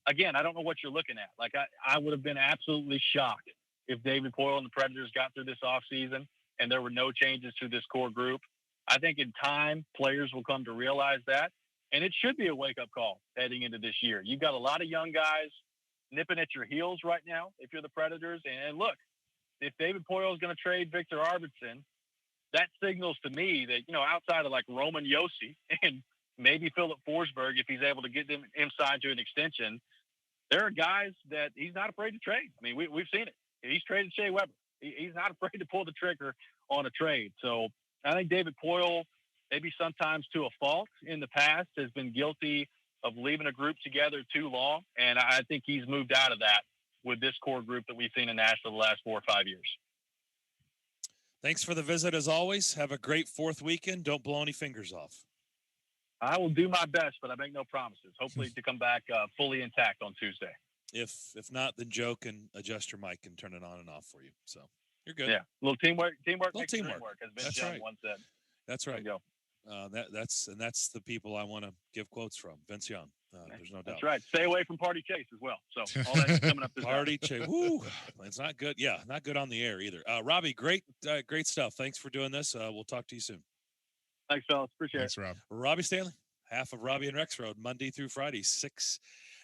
again, I don't know what you're looking at. Like, I would have been absolutely shocked if David Poile and the Predators got through this offseason and there were no changes to this core group. I think in time, players will come to realize that. And it should be a wake-up call heading into this year. You've got a lot of young guys nipping at your heels right now if you're the Predators. And look, if David Poile is going to trade Victor Arvidsson, that signals to me that, outside of like Roman Josi and maybe Philip Forsberg, if he's able to get them inside to an extension, there are guys that he's not afraid to trade. I mean, we've seen it. He's traded Shea Weber. He's not afraid to pull the trigger on a trade. So I think David Poile, maybe sometimes to a fault in the past, has been guilty of leaving a group together too long. And I think he's moved out of that with this core group that we've seen in Nashville the last 4 or 5 years. Thanks for the visit as always. Have a great fourth weekend. Don't blow any fingers off. I will do my best, but I make no promises. Hopefully to come back fully intact on Tuesday. If not, then Joe can adjust your mic and turn it on and off for you. So you're good. Yeah, a little teamwork. Teamwork little makes teamwork. Work, as That's Vince right. Young once said. That's right. There you go. That's the people I want to give quotes from. Vince Young. There's no doubt. That's right. Stay away from Party Chase as well. So all that's coming up this Party Chase. Woo. It's not good. Yeah, not good on the air either. Robbie, great stuff. Thanks for doing this. We'll talk to you soon. Thanks, fellas. Appreciate Thanks, it. Rob. Robbie Stanley, half of Robbie and Rex Road, Monday through Friday, 6A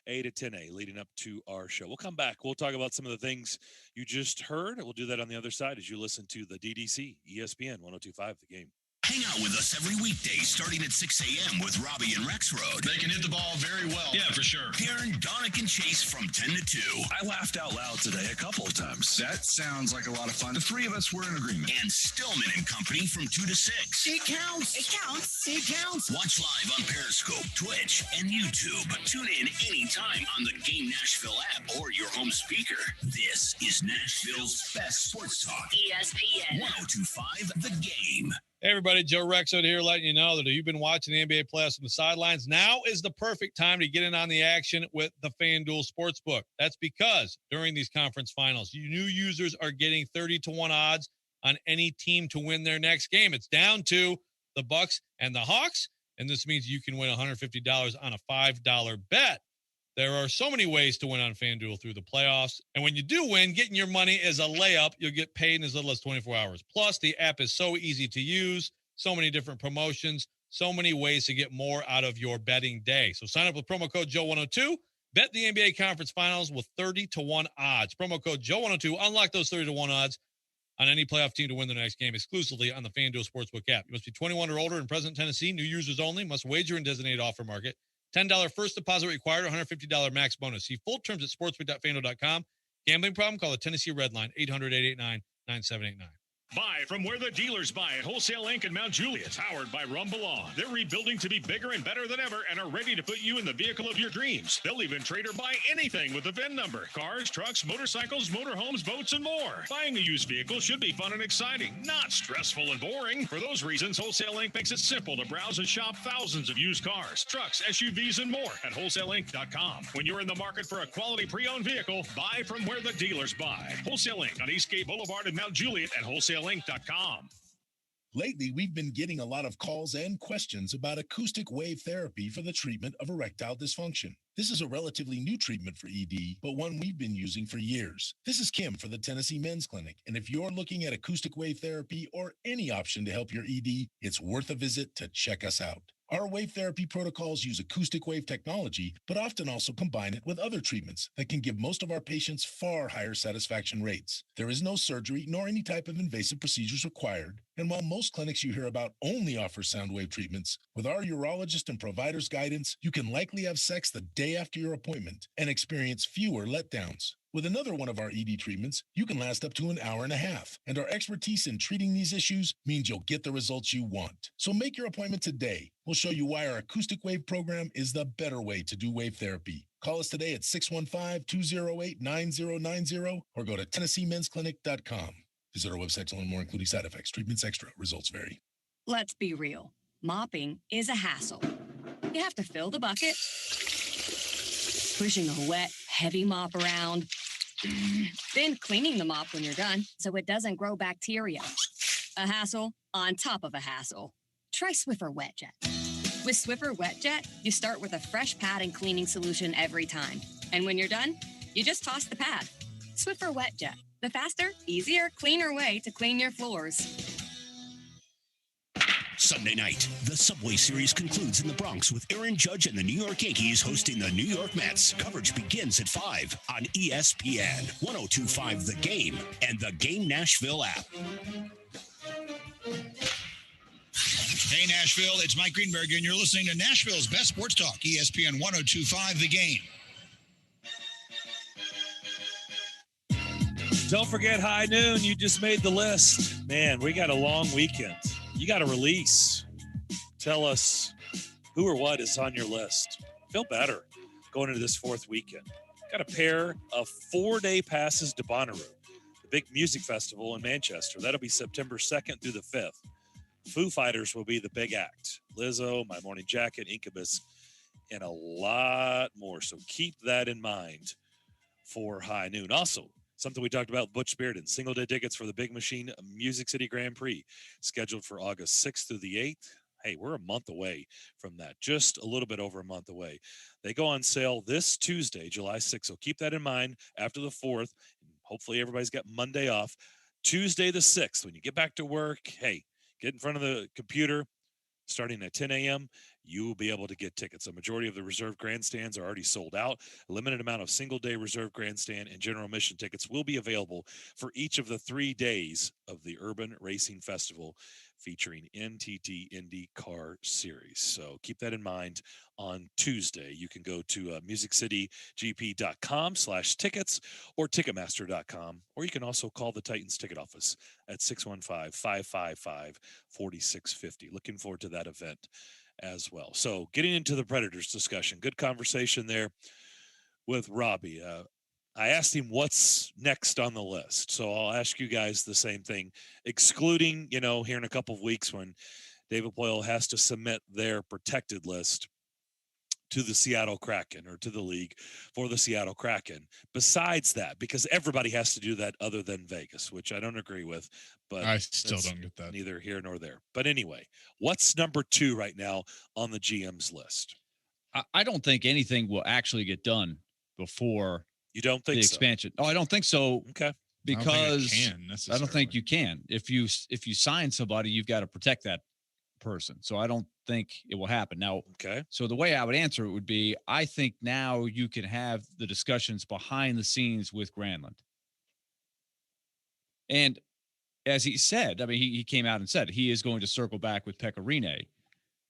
to 10A, leading up to our show. We'll come back. We'll talk about some of the things you just heard. We'll do that on the other side as you listen to the DDC, ESPN 102.5, The Game. Hang out with us every weekday starting at 6 a.m. with Robbie and Rex Road. They can hit the ball very well. Yeah, for sure. Darren, Daunic, and Chase from 10 to 2. I laughed out loud today a couple of times. That sounds like a lot of fun. The three of us were in agreement. And Stillman and Company from 2 to 6. It counts. It counts. It counts. Watch live on Periscope, Twitch, and YouTube. Tune in anytime on the Game Nashville app or your home speaker. This is Nashville's best sports talk. ESPN 102.5 The Game. Hey everybody, Joe Rexo here letting you know that if you've been watching the NBA playoffs from the sidelines, now is the perfect time to get in on the action with the FanDuel Sportsbook. That's because during these conference finals, new users are getting 30-1 odds on any team to win their next game. It's down to the Bucks and the Hawks, and this means you can win $150 on a $5 bet. There are so many ways to win on FanDuel through the playoffs. And when you do win, getting your money is a layup. You'll get paid in as little as 24 hours. Plus, the app is so easy to use, so many different promotions, so many ways to get more out of your betting day. So sign up with promo code Joe102. Bet the NBA Conference Finals with 30-1 odds. Promo code Joe102. Unlock those 30-1 odds on any playoff team to win the next game exclusively on the FanDuel Sportsbook app. You must be 21 or older and present in Tennessee. New users only. Must wager in designated offer market. $10 first deposit required. $150 max bonus. See full terms at sportsbook.fanduel.com. Gambling problem? Call the Tennessee Red Line 800-889-9789. Buy from where the dealers buy at Wholesale Inc. in Mount Juliet, powered by Rumble On. They're rebuilding to be bigger and better than ever and are ready to put you in the vehicle of your dreams. They'll even trade or buy anything with the VIN number. Cars, trucks, motorcycles, motorhomes, boats, and more. Buying a used vehicle should be fun and exciting, not stressful and boring. For those reasons, Wholesale Inc. makes it simple to browse and shop thousands of used cars, trucks, SUVs, and more at wholesaleinc.com. When you're in the market for a quality pre-owned vehicle, buy from where the dealers buy. Wholesale Inc. on Eastgate Boulevard in Mount Juliet and wholesaleinc.com. Lately, we've been getting a lot of calls and questions about acoustic wave therapy for the treatment of erectile dysfunction. This is a relatively new treatment for ED, but one we've been using for years. This is Kim for the Tennessee Men's Clinic, and if you're looking at acoustic wave therapy or any option to help your ED, it's worth a visit to check us out. Our wave therapy protocols use acoustic wave technology, but often also combine it with other treatments that can give most of our patients far higher satisfaction rates. There is no surgery nor any type of invasive procedures required, and while most clinics you hear about only offer sound wave treatments, with our urologist and provider's guidance, you can likely have sex the day after your appointment and experience fewer letdowns. With another one of our ED treatments, you can last up to an hour and a half, and our expertise in treating these issues means you'll get the results you want. So make your appointment today. We'll show you why our acoustic wave program is the better way to do wave therapy. Call us today at 615-208-9090 or go to TennesseeMen'sClinic.com. Visit our website to learn more, including side effects, treatments extra. Results vary. Let's be real. Mopping is a hassle. You have to fill the bucket, pushing a wet, heavy mop around, then cleaning the mop when you're done so it doesn't grow bacteria. A hassle on top of a hassle. Try Swiffer Wet Jet. With Swiffer Wet Jet, you start with a fresh pad and cleaning solution every time. And when you're done, you just toss the pad. Swiffer Wet Jet, the faster, easier, cleaner way to clean your floors. Sunday night, the Subway Series concludes in the Bronx with Aaron Judge and the New York Yankees hosting the New York Mets. Coverage begins at 5 on ESPN, 102.5 The Game, and the Game Nashville app. Hey, Nashville, it's Mike Greenberg, and you're listening to Nashville's best sports talk, ESPN 102.5 The Game. Don't forget High Noon. You just made the list. Man, we got a long weekend. You got a release. Tell us who or what is on your list. Feel better going into this fourth weekend. Got a pair of 4-day passes to Bonnaroo, the big music festival in Manchester. That'll be September 2nd through the 5th. Foo Fighters will be the big act. Lizzo, My Morning Jacket, Incubus, and a lot more. So keep that in mind for High Noon. Also, something we talked about, Butch Bearden, single-day tickets for the Big Machine Music City Grand Prix, scheduled for August 6th through the 8th. Hey, we're a month away from that, just a little bit over a month away. They go on sale this Tuesday, July 6th, so keep that in mind after the 4th. Hopefully everybody's got Monday off. Tuesday the 6th, when you get back to work, hey, get in front of the computer. Starting at 10 a.m., you will be able to get tickets. A majority of the reserved grandstands are already sold out. A limited amount of single-day reserved grandstand and general admission tickets will be available for each of the 3 days of the Urban Racing Festival featuring NTT Indy Car Series. So keep that in mind on Tuesday. You can go to musiccitygp.com/tickets or ticketmaster.com, or you can also call the Titans ticket office at 615-555-4650. Looking forward to that event as well. So getting into the Predators discussion, good conversation there with Robbie. I asked him what's next on the list. So I'll ask you guys the same thing, excluding, here in a couple of weeks when David Boyle has to submit their protected list to the Seattle Kraken or to the league for the Seattle Kraken. Besides that, because everybody has to do that other than Vegas, which I don't agree with, but I still don't get that. Neither here nor there. But anyway, what's number 2 right now on the GM's list? I don't think anything will actually get done before you don't think the expansion. No, I don't think so. Okay. Because I don't think you can. If you sign somebody, you've got to protect that person. So I don't think it will happen. Now, okay. So the way I would answer it would be, I think now you can have the discussions behind the scenes with Granlund. And as he said, I mean, he came out and said he is going to circle back with Pekka Rinne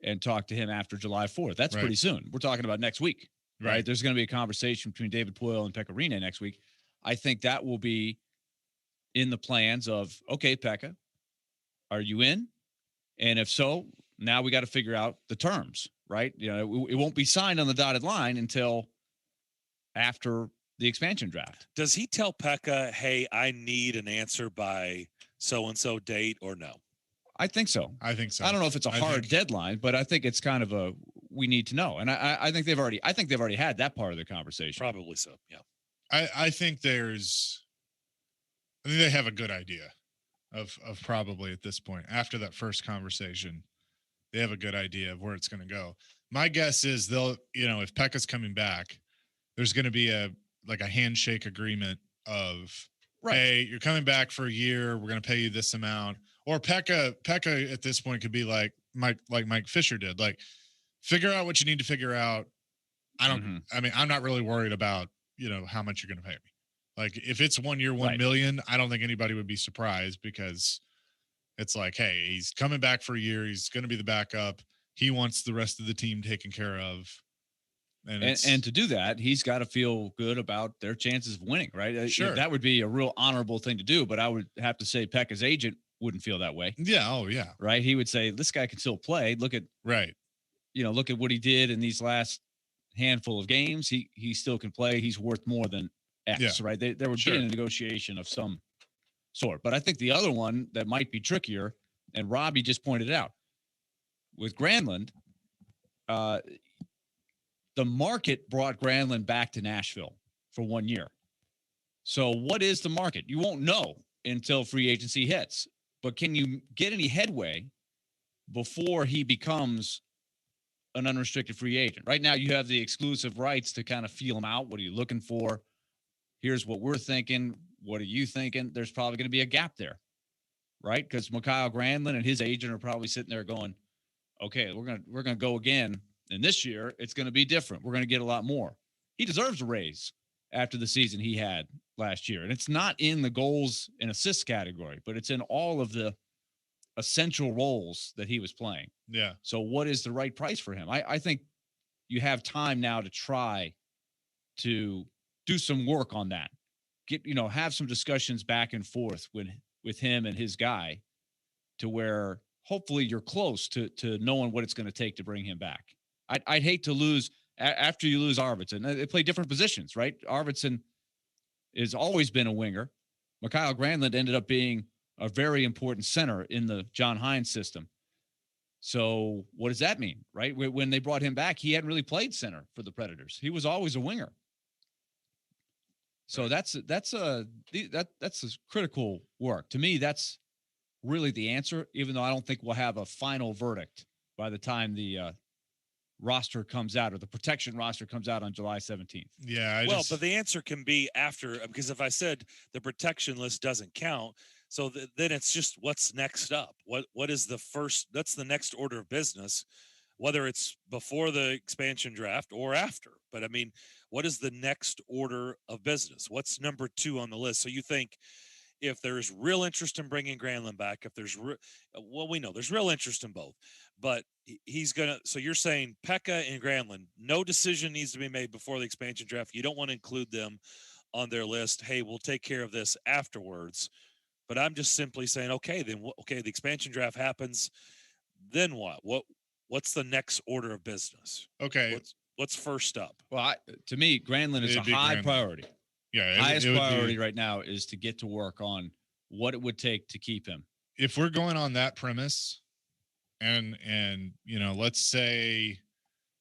and talk to him after July 4th. That's pretty soon. We're talking about next week, right? There's going to be a conversation between David Poile and Pekka Rinne next week. I think that will be in the plans of, okay, Pekka, are you in? And if so, now we got to figure out the terms, right? You know, it won't be signed on the dotted line until after the expansion draft. Does he tell Pekka, hey, I need an answer by so-and-so date, or no? I think so. I think so. I don't know if it's a hard deadline, but I think it's kind of a, we need to know. And I think they've already had that part of the conversation. Probably so. Yeah. I think they have a good idea of probably at this point, after that first conversation, they have a good idea of where it's going to go. My guess is they'll, if Pekka's coming back, there's going to be a handshake agreement of, hey, you're coming back for a year. We're going to pay you this amount. Or Pekka at this point could be like Mike Fisher did, like, figure out what you need to figure out. I mean, I'm not really worried about, how much you're going to pay me. Like, if it's 1 year, 1 million, I don't think anybody would be surprised, because it's like, hey, he's coming back for a year. He's going to be the backup. He wants the rest of the team taken care of. And to do that, he's got to feel good about their chances of winning, right? Sure. That would be a real honorable thing to do, but I would have to say Pekka's agent wouldn't feel that way. Yeah. Oh, yeah. Right. He would say, this guy can still play. Look at what he did in these last handful of games. He still can play. He's worth more than X, right? There would be a negotiation of some sort. But I think the other one that might be trickier, and Robbie just pointed it out, with Granlund, the market brought Granlund back to Nashville for 1 year. So what is the market? You won't know until free agency hits. But can you get any headway before he becomes an unrestricted free agent? Right now, you have the exclusive rights to kind of feel him out. What are you looking for? Here's what we're thinking. What are you thinking? There's probably going to be a gap there, right? Because Mikael Granlund and his agent are probably sitting there going, okay, we're gonna go again. And this year, it's going to be different. We're going to get a lot more. He deserves a raise after the season he had last year. And it's not in the goals and assists category, but it's in all of the essential roles that he was playing. Yeah. So what is the right price for him? I think you have time now to try to do some work on that. Have some discussions back and forth with him and his guy, to where hopefully you're close to knowing what it's going to take to bring him back. I'd hate to lose after you lose Arvidsson. They play different positions, right? Arvidsson has always been a winger. Mikael Granlund ended up being a very important center in the John Hines system. So what does that mean, right? When they brought him back, he hadn't really played center for the Predators. He was always a winger. So that's a critical work. To me, that's really the answer, even though I don't think we'll have a final verdict by the time the roster comes out, or the protection roster comes out on July 17th. Yeah. But the answer can be after, because if I said the protection list doesn't count, so then it's just what's next up. What is that's the next order of business, whether it's before the expansion draft or after. But I mean, what is the next order of business? What's number 2 on the list? So you think, if there's real interest in bringing Granlund back, if there's we know there's real interest in both, but so you're saying Pekka and Granlund, no decision needs to be made before the expansion draft. You don't want to include them on their list. Hey, we'll take care of this afterwards. But I'm just simply saying, the expansion draft happens. Then what? What's the next order of business? Okay. What's first up? Well, to me, Granlund is a high priority. Yeah. Highest priority right now is to get to work on what it would take to keep him. If we're going on that premise, and let's say,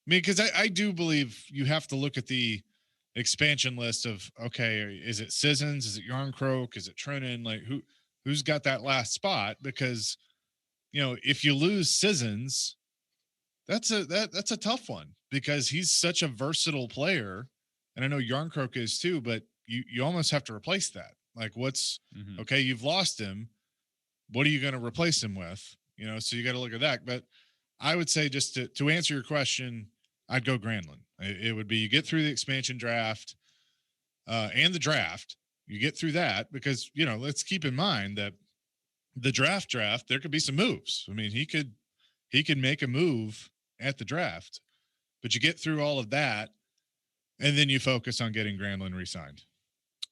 because I do believe you have to look at the expansion list of, okay, is it Sissons? Is it Yarncroke? Is it Trenin? Like, who's got that last spot? Because, if you lose Sissons, that's a tough one, because he's such a versatile player. And I know Yarncroke is too, but you almost have to replace that. Like, okay, you've lost him. What are you going to replace him with? So you got to look at that. But I would say, just to answer your question, I'd go Granlund. It would be, you get through the expansion draft and the draft, you get through that, because, let's keep in mind that, the draft, there could be some moves. I mean, he could make a move at the draft, but you get through all of that, and then you focus on getting Granlund re-signed,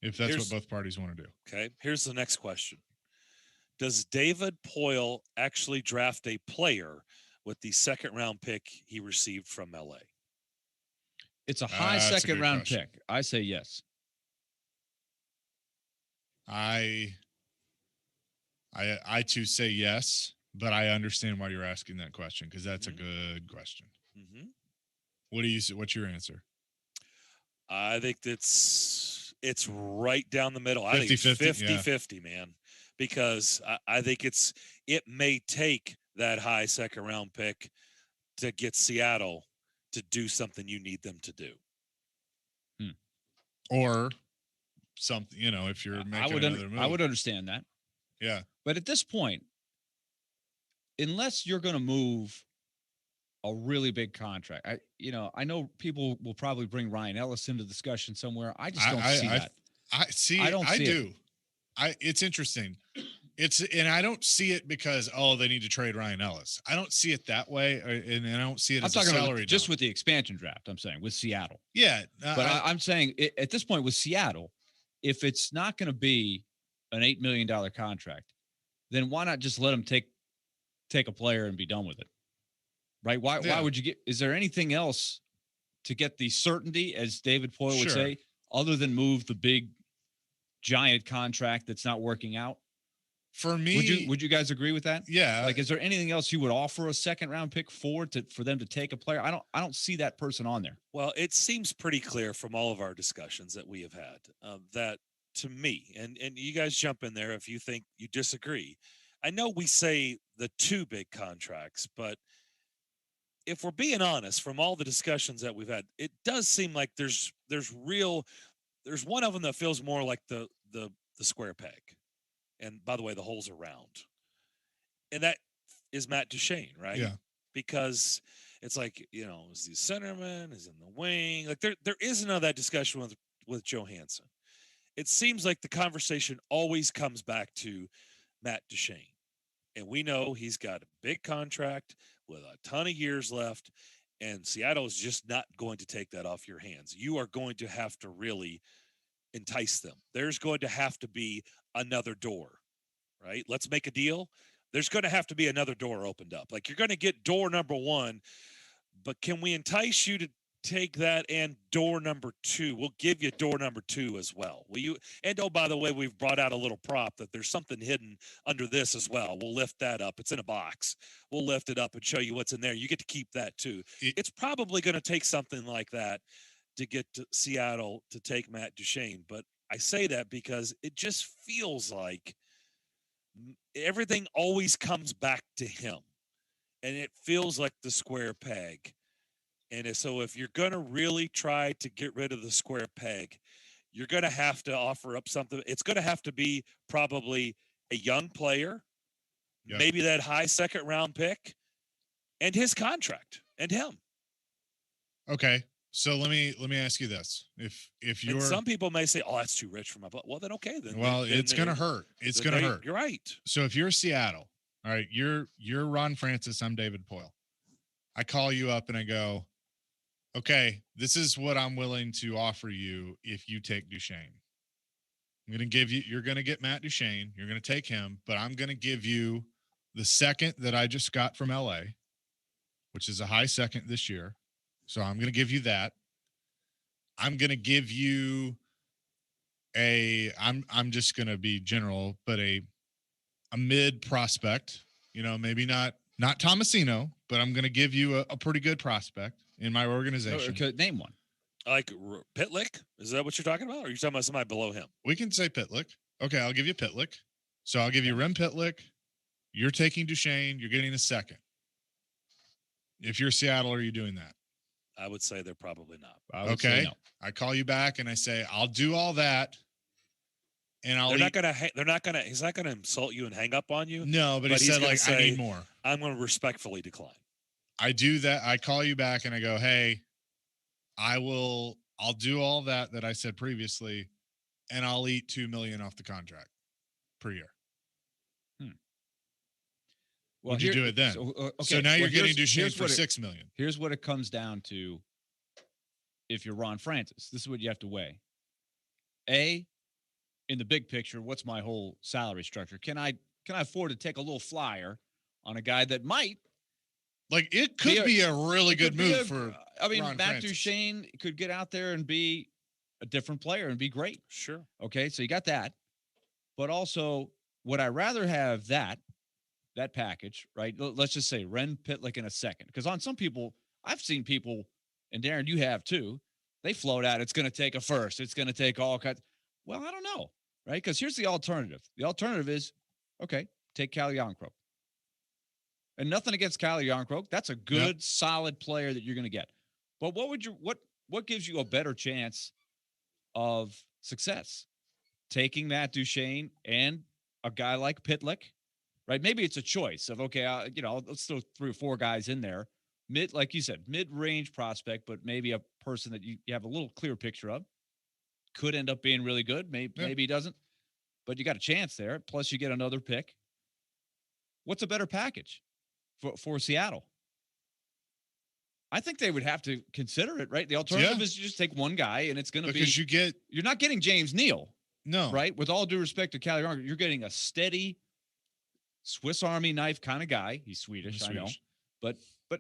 if that's what both parties want to do. Okay, here's the next question. Does David Poile actually draft a player with the second-round pick he received from LA? It's a high second-round pick. I say yes. I too say yes, but I understand why you're asking that question because that's a good question. Mm-hmm. What's your answer? I think it's right down the middle. 50-50, man, because I think it may take that high second round pick to get Seattle to do something you need them to do, or something. If you're making another move, I would understand that. Yeah, but at this point, unless you're going to move a really big contract, I know people will probably bring Ryan Ellis into discussion somewhere. I just don't see that. I do. It's interesting. And I don't see it because they need to trade Ryan Ellis. I don't see it that way, and I don't see it as a salary. Just with the expansion draft, I'm saying with Seattle. Yeah, but I'm saying at this point with Seattle, if it's not going to be an $8 million contract, then why not just let him take a player and be done with it? Right? Why would you is there anything else to get the certainty, as David Poile would say, other than move the big giant contract that's not working out? For me, would you guys agree with that? Yeah. Like, is there anything else you would offer a second round pick for them to take a player? I don't see that person on there. Well, it seems pretty clear from all of our discussions that we have had that, to me, and you guys jump in there if you think you disagree. I know we say the two big contracts, but if we're being honest, from all the discussions that we've had, it does seem like there's one of them that feels more like the square peg. And by the way, the holes are round. And that is Matt Duchene, right? Yeah. Because it's like, is he a centerman? Is in the wing? Like there is none of that discussion with Johansson. It seems like the conversation always comes back to Matt Duchene. And we know he's got a big contract with a ton of years left, and Seattle is just not going to take that off your hands. You are going to have to really entice them. There's going to have to be another door, right? Let's make a deal. There's going to have to be another door opened up. Like, you're going to get door number one, but can we entice you to take that and door number two? We'll give you door number two as well. Will you? And by the way, we've brought out a little prop that there's something hidden under this as well. We'll lift that up. It's in a box. We'll lift it up and show you what's in there. You get to keep that too. It's probably going to take something like that to get to Seattle to take Matt Duchene. But I say that because it just feels like everything always comes back to him. And it feels like the square peg. And so if you're going to really try to get rid of the square peg, you're going to have to offer up something. It's going to have to be probably a young player, maybe that high second round pick, and his contract and him. Okay. So let me ask you this: if you're, and some people may say, "Oh, that's too rich for my butt." Well, then okay, then. Well, it's going to hurt. It's going to hurt. You're right. So if you're Seattle, all right, you're Ron Francis. I'm David Poile. I call you up and I go, "Okay, this is what I'm willing to offer you if you take Duchene. I'm going to give you. You're going to get Matt Duchene. You're going to take him, but I'm going to give you the second that I just got from LA, which is a high second this year. So I'm going to give you that. I'm going to give you I'm just going to be general, but a mid prospect, maybe not Tomasino, but I'm going to give you a pretty good prospect in my organization. Okay, name one. Like Pitlick? Is that what you're talking about? Or are you talking about somebody below him? We can say Pitlick. Okay, I'll give you Pitlick. So I'll give you Rem Pitlick. You're taking Duchene. You're getting a second. If you're Seattle, are you doing that? I would say they're probably not. Okay. No. I call you back and I say, I'll do all that. And He's not going to insult you and hang up on you. No, but he said, like, I need more. I'm going to respectfully decline. I do that. I call you back and I go, hey, I'll do all that I said previously, and I'll eat $2 million off the contract per year. would you do it then? So now you're getting Duchesne for $6 million. Here's what it comes down to. If you're Ron Francis, this is what you have to weigh. A, in the big picture, what's my whole salary structure? Can I afford to take a little flyer on a guy that might? Like, it could be a really good move for Ron Matt Duchesne could get out there and be a different player and be great. Sure. Okay, so you got that. But also, would I rather have that package, right? Let's just say Ren Pitlick in a second. Because on some people, I've seen people, and Darren, you have too, they float out, it's going to take a first. It's going to take all kinds. Well, I don't know, right? Because here's the alternative. The alternative is, okay, take Cal Youngcroak. And nothing against Cal Youngcroak. That's a good, solid player that you're going to get. But what gives you a better chance of success? Taking Matt Duchesne and a guy like Pitlick, right? Maybe it's a choice of, okay, let's throw 3 or 4 guys in there. Like you said, mid-range prospect, but maybe a person that you have a little clear picture of. Could end up being really good. Maybe he doesn't. But you got a chance there. Plus, you get another pick. What's a better package for Seattle? I think they would have to consider it, right? The alternative is you just take one guy, and it's going to be – you're not getting James Neal. No. Right? With all due respect to Cal Youngcroak, you're getting a steady Swiss Army knife kind of guy. He's Swedish, I know. But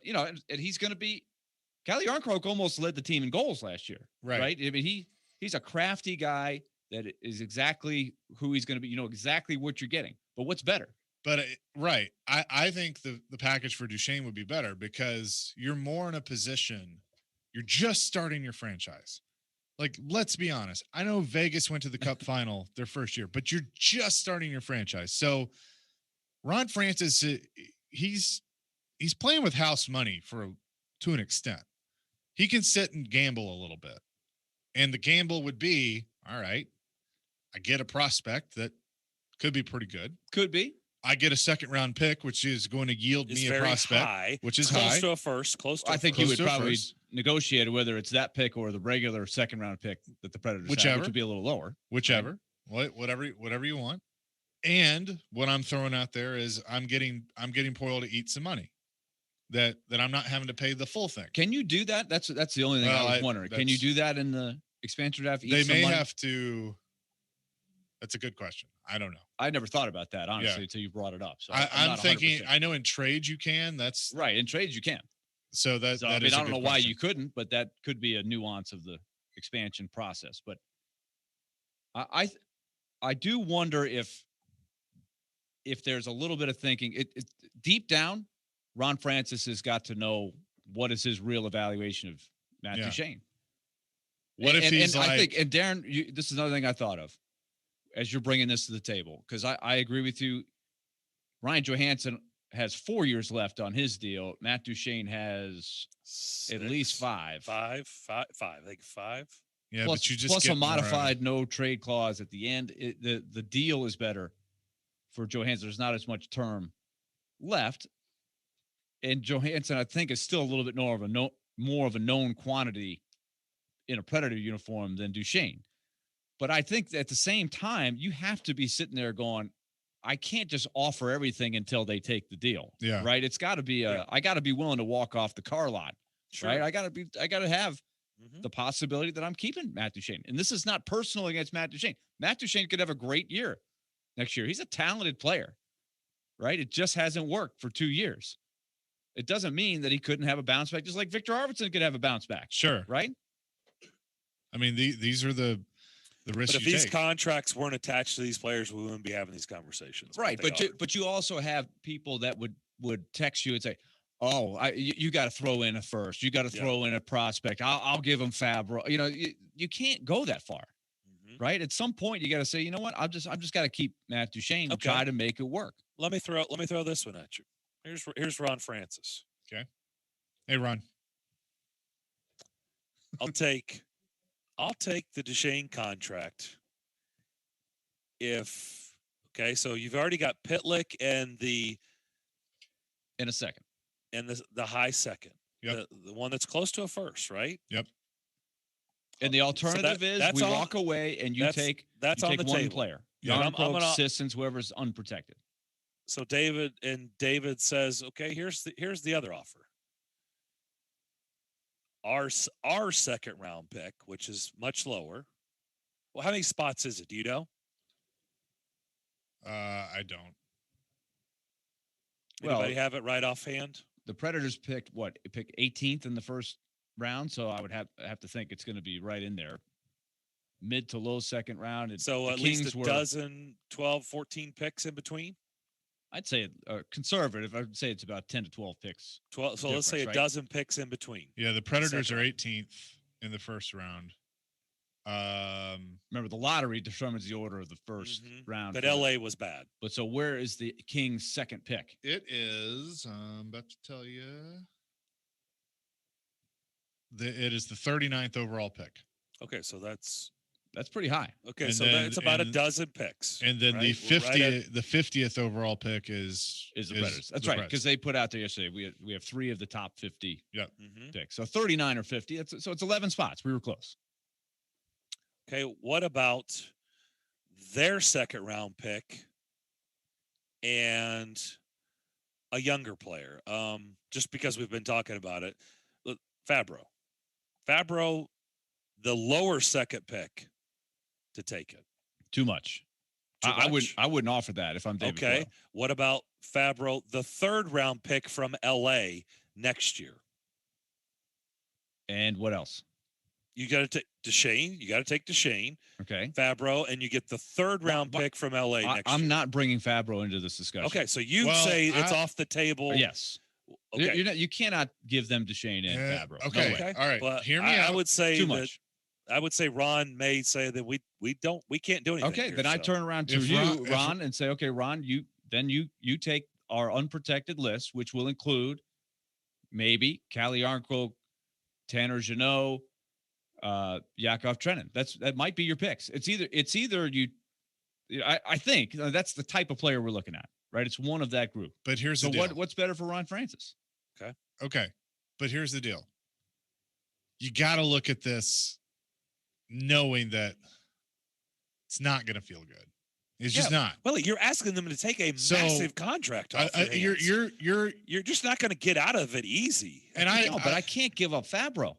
and he's going to be – Cal Youngcroak almost led the team in goals last year. Right? I mean, he's a crafty guy that is exactly who he's going to be. You know exactly what you're getting. But what's better? But I think the package for Duchesne would be better because you're more in a position. You're just starting your franchise. Like, let's be honest. I know Vegas went to the Cup final their first year, but you're just starting your franchise. So Ron Francis, he's playing with house money to an extent. He can sit and gamble a little bit. And the gamble would be, all right, I get a prospect that could be pretty good. Could be. I get a second-round pick, which is going to yield me a prospect, which is close to a first. I think you would probably negotiate whether it's that pick or the regular second-round pick that the Predators have, which would be a little lower. Whichever, whatever you want. And what I'm throwing out there is I'm getting Poyle to eat some money that I'm not having to pay the full thing. Can you do that? That's the only thing I was wondering. Can you do that in the expansion draft? They may have to. That's a good question. I don't know. I never thought about that, honestly, until you brought it up. So I'm thinking, I know in trades you can. That's right. In trades you can. So I don't know why you couldn't, but that could be a nuance of the expansion process. But I do wonder if there's a little bit of thinking. It deep down, Ron Francis has got to know what is his real evaluation of Matt Duchesne. What if he's like? I think, and Darren, this is another thing I thought of as you're bringing this to the table, because I agree with you. Ryan Johansson has 4 years left on his deal. Matt Duchesne has at least 5. I think 5. Yeah, plus, but you just plus get a modified no trade clause at the end. The deal is better for Johansson. There's not as much term left, and Johansson, I think, is still a little bit more of a known quantity in a Predator uniform than Duchesne. But I think that at the same time, you have to be sitting there going, I can't just offer everything until they take the deal. Yeah. Right. It's got to be I got to be willing to walk off the car lot. Sure. Right. I got to have the possibility that I'm keeping Matt Duchesne. And this is not personal against Matt Duchesne. Matt Duchesne could have a great year next year. He's a talented player. Right. It just hasn't worked for 2 years. It doesn't mean that he couldn't have a bounce back, just like Victor Arvidsson could have a bounce back. Sure. Right. I mean, these are the risks. But if these contracts weren't attached to these players, we wouldn't be having these conversations. Right. But you also have people that would text you and say, oh, you got to throw in a first. You got to throw in a prospect. I'll give them Fabro. You know, you can't go that far. Right. At some point, you got to say, you know what? I'm just got to keep Matt Duchesne and try to make it work. Let me throw this one at you. Here's Ron Francis. Okay. Hey, Ron. I'll take the Duchesne contract. So you've already got Pitlick and in a second. And the high second. Yep. The one that's close to a first, right? Yep. And the alternative is we walk away and you take on the one table. player. Yeah, Sissons, whoever's unprotected. So David says, okay, here's the other offer. Our second round pick, which is much lower. Well, how many spots is it? Do you know? I don't. Anybody have it right offhand? The Predators picked 18th in the first round, so I would have to think it's going to be right in there. Mid to low second round. So at least a dozen, 12, 14 picks in between? I'd say conservative. I'd say it's about 10 to 12 picks. 12. So let's say a dozen picks in between. Yeah, the Predators are 18th in the first round. Remember, the lottery determines the order of the first round. But LA was bad. But so where is the Kings' second pick? It is, I'm about to tell you. It is the 39th overall pick. Okay, so that's pretty high. Okay, and so that's about a dozen picks. And then the 50th overall pick is the Predators. That's right, because they put out there yesterday. We have 3 of the top 50 picks. So 39 or 50. So it's 11 spots. We were close. Okay, what about their second round pick and a younger player? Just because we've been talking about it. Look, Fabro, the lower second pick to take it. Too much. I wouldn't offer that if I'm David. Okay. Boyle. What about Fabro, the third round pick from LA next year? And what else? You got to take Duchesne. You got to take Duchesne. Okay. Fabro, and you get the third round pick from LA next year. I'm not bringing Fabro into this discussion. Okay, so you say it's off the table. Yes. Okay. You cannot give them Duchesne and Fabro. Okay. No way. All right. But hear me out. I would say Too much. I would say Ron may say that we can't do anything. Okay, here, then I turn around to Ron, and say, okay, Ron, you take our unprotected list, which will include maybe Calle Yarncroke, Tanner Jeannot, Yakov Trenin. That might be your picks. It's either you. I think that's the type of player we're looking at, right? It's one of that group. But here's the deal. What's better for Ron Francis? Okay, but here's the deal. You got to look at this knowing that it's not going to feel good. It's just not. Well, you're asking them to take a massive contract off your hands. You're just not going to get out of it easy. And I can't give up Fabro.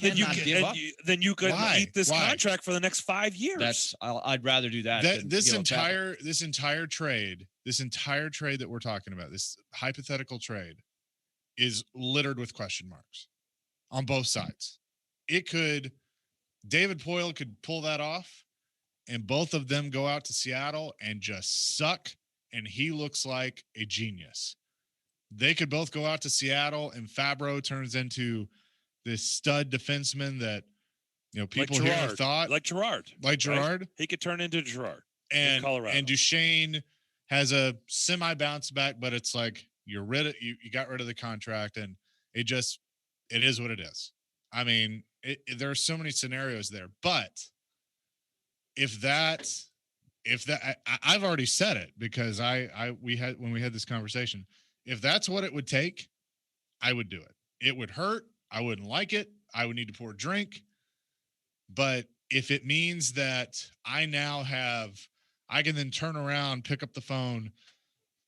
Then you could eat this contract for the next 5 years. I'd rather do that. This entire trade that we're talking about, this hypothetical trade, is littered with question marks on both sides. David Poile could pull that off, and both of them go out to Seattle and just suck, and he looks like a genius. They could both go out to Seattle, and Fabro turns into this stud defenseman that people here have thought like Gerard. Right? He could turn into Gerard in Colorado. And Duchesne has a semi bounce back, but it's like you got rid of the contract, and it is what it is. I mean, there are so many scenarios there, but I've already said it because when we had this conversation, if that's what it would take, I would do it. It would hurt. I wouldn't like it. I would need to pour a drink. But if it means that I can then turn around, pick up the phone,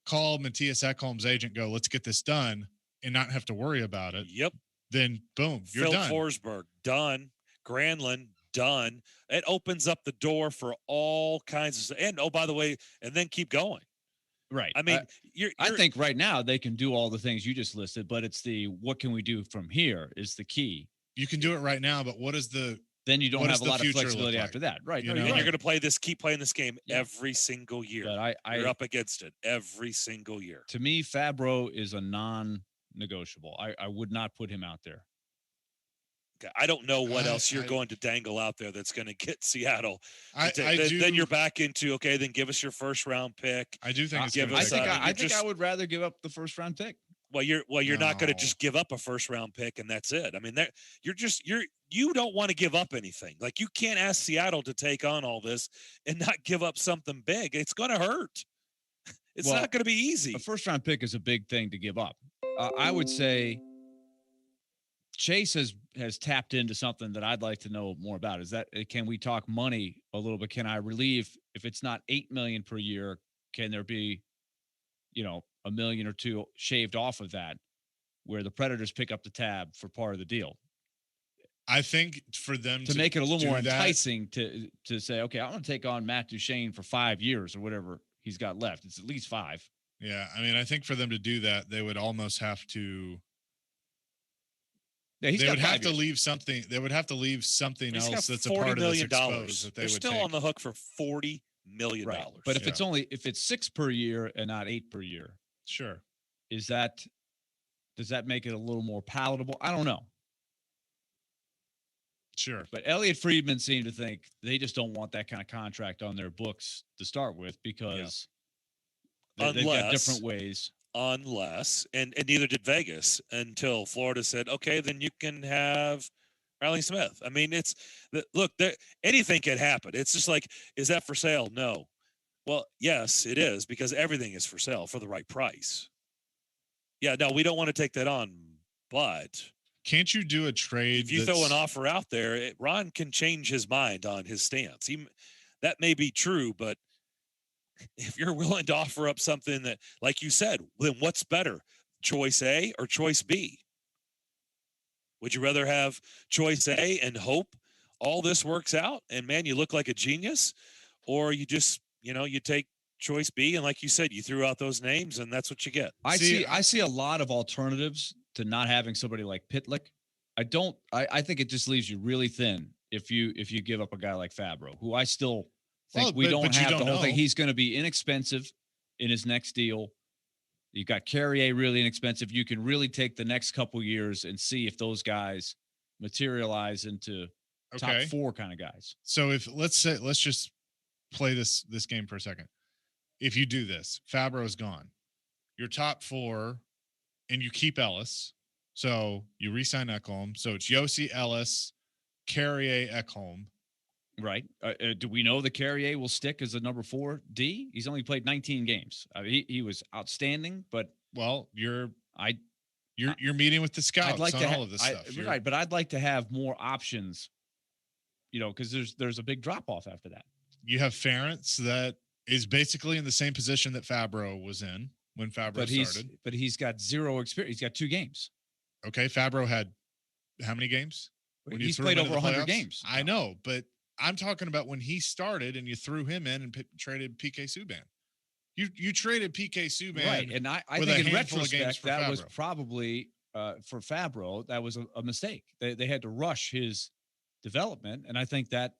call Matthias Ekholm's agent, go, let's get this done, and not have to worry about it. Yep. Then boom, you're Phil done. Forsberg, done. Granlund, done. It opens up the door for all kinds of stuff. And by the way, and then keep going. Right. I mean, I think right now they can do all the things you just listed, but it's what can we do from here is the key. You can do it right now, but then you don't have a lot of flexibility after that. Right. And you're going to keep playing this game every single year. But you're up against it every single year. To me, Fabro is a non-negotiable. I would not put him out there. Okay. I don't know what else you're going to dangle out there that's going to get Seattle. Then you're back into, okay, then give us your first round pick. I do think I think I would rather give up the first round pick. Well, you're not going to just give up a first round pick and that's it. I mean, you don't want to give up anything. Like, you can't ask Seattle to take on all this and not give up something big. It's going to hurt. It's not going to be easy. A first round pick is a big thing to give up. I would say Chase has tapped into something that I'd like to know more about. Is that, can we talk money a little bit? Can I relieve, if it's not $8 million per year, can there be $1 million or $2 million shaved off of that, where the Predators pick up the tab for part of the deal. I think for them to make it a little more that, enticing to say, okay, I'm going to take on Matt Duchene for 5 years or whatever he's got left. It's at least 5. Yeah, I mean, I think for them to do that, they would almost have to. Yeah, they would have to leave something. They would have to leave something else that's a part of this exposed that they would still take. on the hook for $40 million. Right. But if if it's 6 per year and not 8 per year, sure. Does that make it a little more palatable? I don't know. Sure. But Elliot Friedman seemed to think they just don't want that kind of contract on their books to start with because they've got different ways. Unless, and neither did Vegas until Florida said, okay, then you can have Riley Smith. I mean, look, anything can happen. It's just like, is that for sale? No. Well, yes, it is, because everything is for sale for the right price. Yeah, no, we don't want to take that on, but can't you do a trade? If you throw an offer out there, Ron can change his mind on his stance. That may be true, but if you're willing to offer up something that, like you said, then what's better, choice A or choice B? Would you rather have choice A and hope all this works out and, man, you look like a genius? Or you just, you take choice B and, like you said, you threw out those names and that's what you get. I see a lot of alternatives to not having somebody like Pitlick. I think it just leaves you really thin if you give up a guy like Fabro, who I still think we don't have the whole thing. He's going to be inexpensive in his next deal. You got Carrier really inexpensive. You can really take the next couple years and see if those guys materialize into top 4 kind of guys. So let's just play this game for a second. If you do this, Fabro is gone. Your top 4, and you keep Ellis. So you re-sign Ekholm. So it's Yossi, Ellis, Carrier, Ekholm. Right. Do we know that Carrier will stick as a number 4 D? He's only played 19 games. I mean, he was outstanding, but you're meeting with the scouts on all of this stuff. Right, but I'd like to have more options. Because there's a big drop off after that. You have Ferentz that is basically in the same position that Fabro was in when Fabro started. But he's got 0 experience. He's got 2 games. Okay, Fabro had how many games? He's played over 100 games. I know, but I'm talking about when he started and you threw him in and traded PK Subban. You traded PK Subban, right? And I think in retrospect that was probably for Fabro that was a mistake. They had to rush his development, and I think that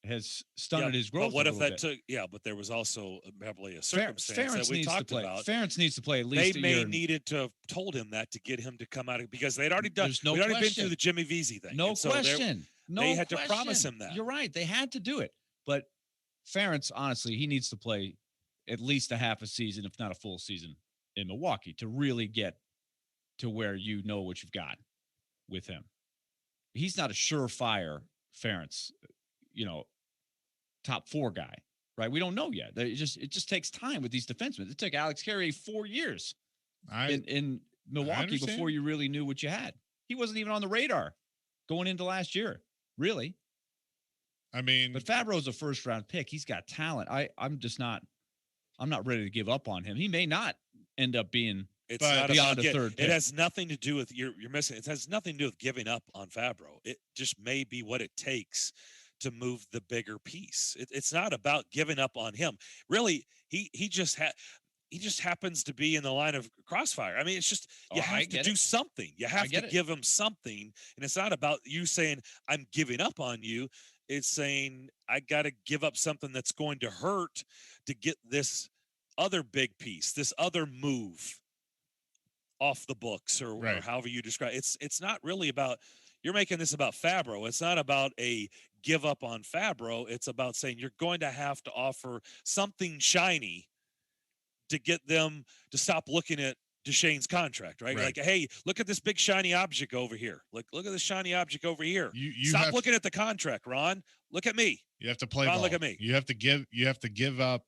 has stunted his growth. But what if that took? Yeah, but there was also probably a circumstance that we talked about. Ferentz needs to play at least. They needed to have told him that to get him to come out because they'd already done. We'd already been through the Jimmy Vesey thing. No question. They had to promise him that. You're right. They had to do it. But Ferentz, honestly, he needs to play at least a half a season, if not a full season, in Milwaukee to really get to where you know what you've got with him. He's not a surefire Ferentz, top 4 guy, right? We don't know yet. It just takes time with these defensemen. It took Alex Carrier 4 years in Milwaukee before you really knew what you had. He wasn't even on the radar going into last year, really. I mean, but Fabro's a first-round pick. He's got talent. I'm not ready to give up on him. He may not end up being beyond a third pick. It has nothing to do with you're missing. It has nothing to do with giving up on Fabro. It just may be what it takes to move the bigger piece. It's not about giving up on him. Really, he just happens to be in the line of crossfire. I mean, it's just you have to do something. You have to give him something, and it's not about you saying I'm giving up on you. It's saying I got to give up something that's going to hurt to get this other big piece, this other move off the books, or however you describe it. It's not really about. You're making this about Fabro. It's not about a give up on Fabro. It's about saying you're going to have to offer something shiny to get them to stop looking at Duchene's contract, right? Like, hey, look at this big shiny object over here. Look at this shiny object over here. Stop looking at the contract, Ron. Look at me. You have to play Ron, ball. look at me. You have to give up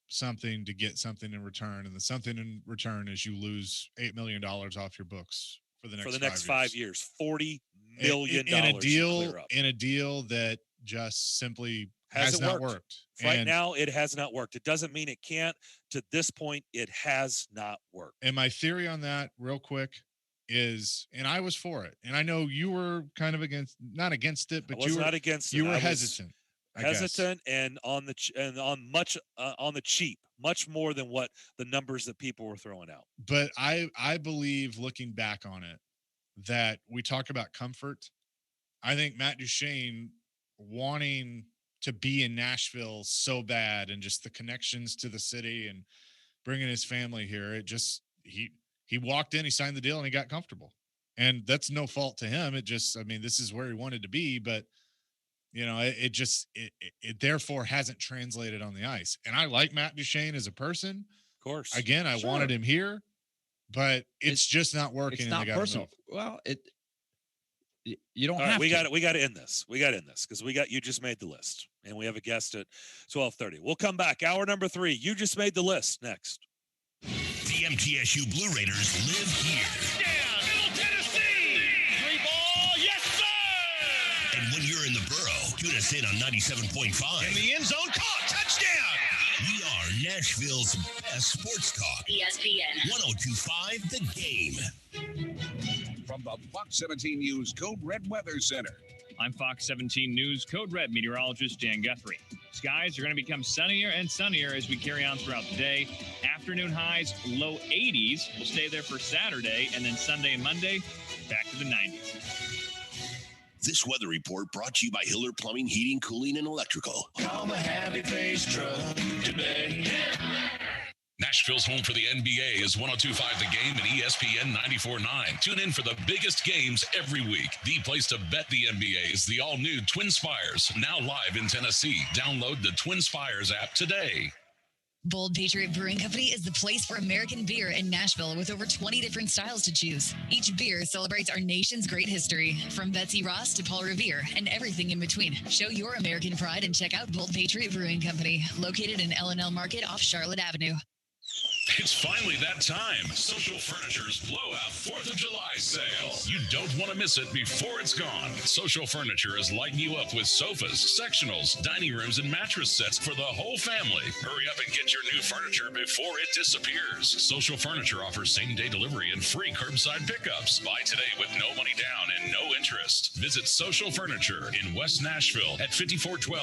something to get something in return, and the something in return is you lose $8 million off your books for the next 5 years. $40 million in a deal that just simply Hasn't not worked. worked. Right And- now, it has not worked. It doesn't mean it can't. To this point, it has not worked. And my theory on that, real quick, is, and I was for it, and I know you were kind of not against it, but I was you were not against it. You were I was hesitant. I guess. hesitant and on the cheap, much more than what the numbers that people were throwing out. But I believe, looking back on it, that we talk about comfort. I think Matt Duchene wanting to be in Nashville so bad, and just the connections to the city and bringing his family here, it just he walked in, he signed the deal, and he got comfortable. And that's no fault to him. It just, I mean, this is where he wanted to be, but you know, it therefore hasn't translated on the ice. And I like Matt Duchene as a person. Of course. Again, I wanted him here, but it's just not working. It's not personal. Well, you don't All have right, to. we got to end this. We got to end this because you just made the list, and we have a guest at 12:30. We'll come back. Hour number 3. You just made the list. Next. The MTSU Blue Raiders live here. Middle Tennessee. 3-ball, yes, sir. And when you're in the borough, tune us in on 97.5. In the end zone, caught, touchdown. We are Nashville's best sports talk. ESPN 102.5 The Game. From the Fox 17 News Code Red Weather Center. I'm Fox 17 News Code Red meteorologist Dan Guthrie. Skies are going to become sunnier and sunnier as we carry on throughout the day. Afternoon highs, low 80s. Will stay there for Saturday, and then Sunday and Monday, back to the 90s. This weather report brought to you by Hiller Plumbing, Heating, Cooling, and Electrical. Call my happy face truck today. Nashville's home for the NBA is 102.5 The Game and ESPN 94.9. Tune in for the biggest games every week. The place to bet the NBA is the all-new Twin Spires, now live in Tennessee. Download the Twin Spires app today. Bold Patriot Brewing Company is the place for American beer in Nashville with over 20 different styles to choose. Each beer celebrates our nation's great history, from Betsy Ross to Paul Revere and everything in between. Show your American pride and check out Bold Patriot Brewing Company, located in L&L Market off Charlotte Avenue. It's finally that time. Social Furniture's blowout 4th of July sale. You don't want to miss it before it's gone. Social Furniture is lighting you up with sofas, sectionals, dining rooms, and mattress sets for the whole family. Hurry up and get your new furniture before it disappears. Social Furniture offers same-day delivery and free curbside pickups. Buy today with no money down and no interest. Visit Social Furniture in West Nashville at 5412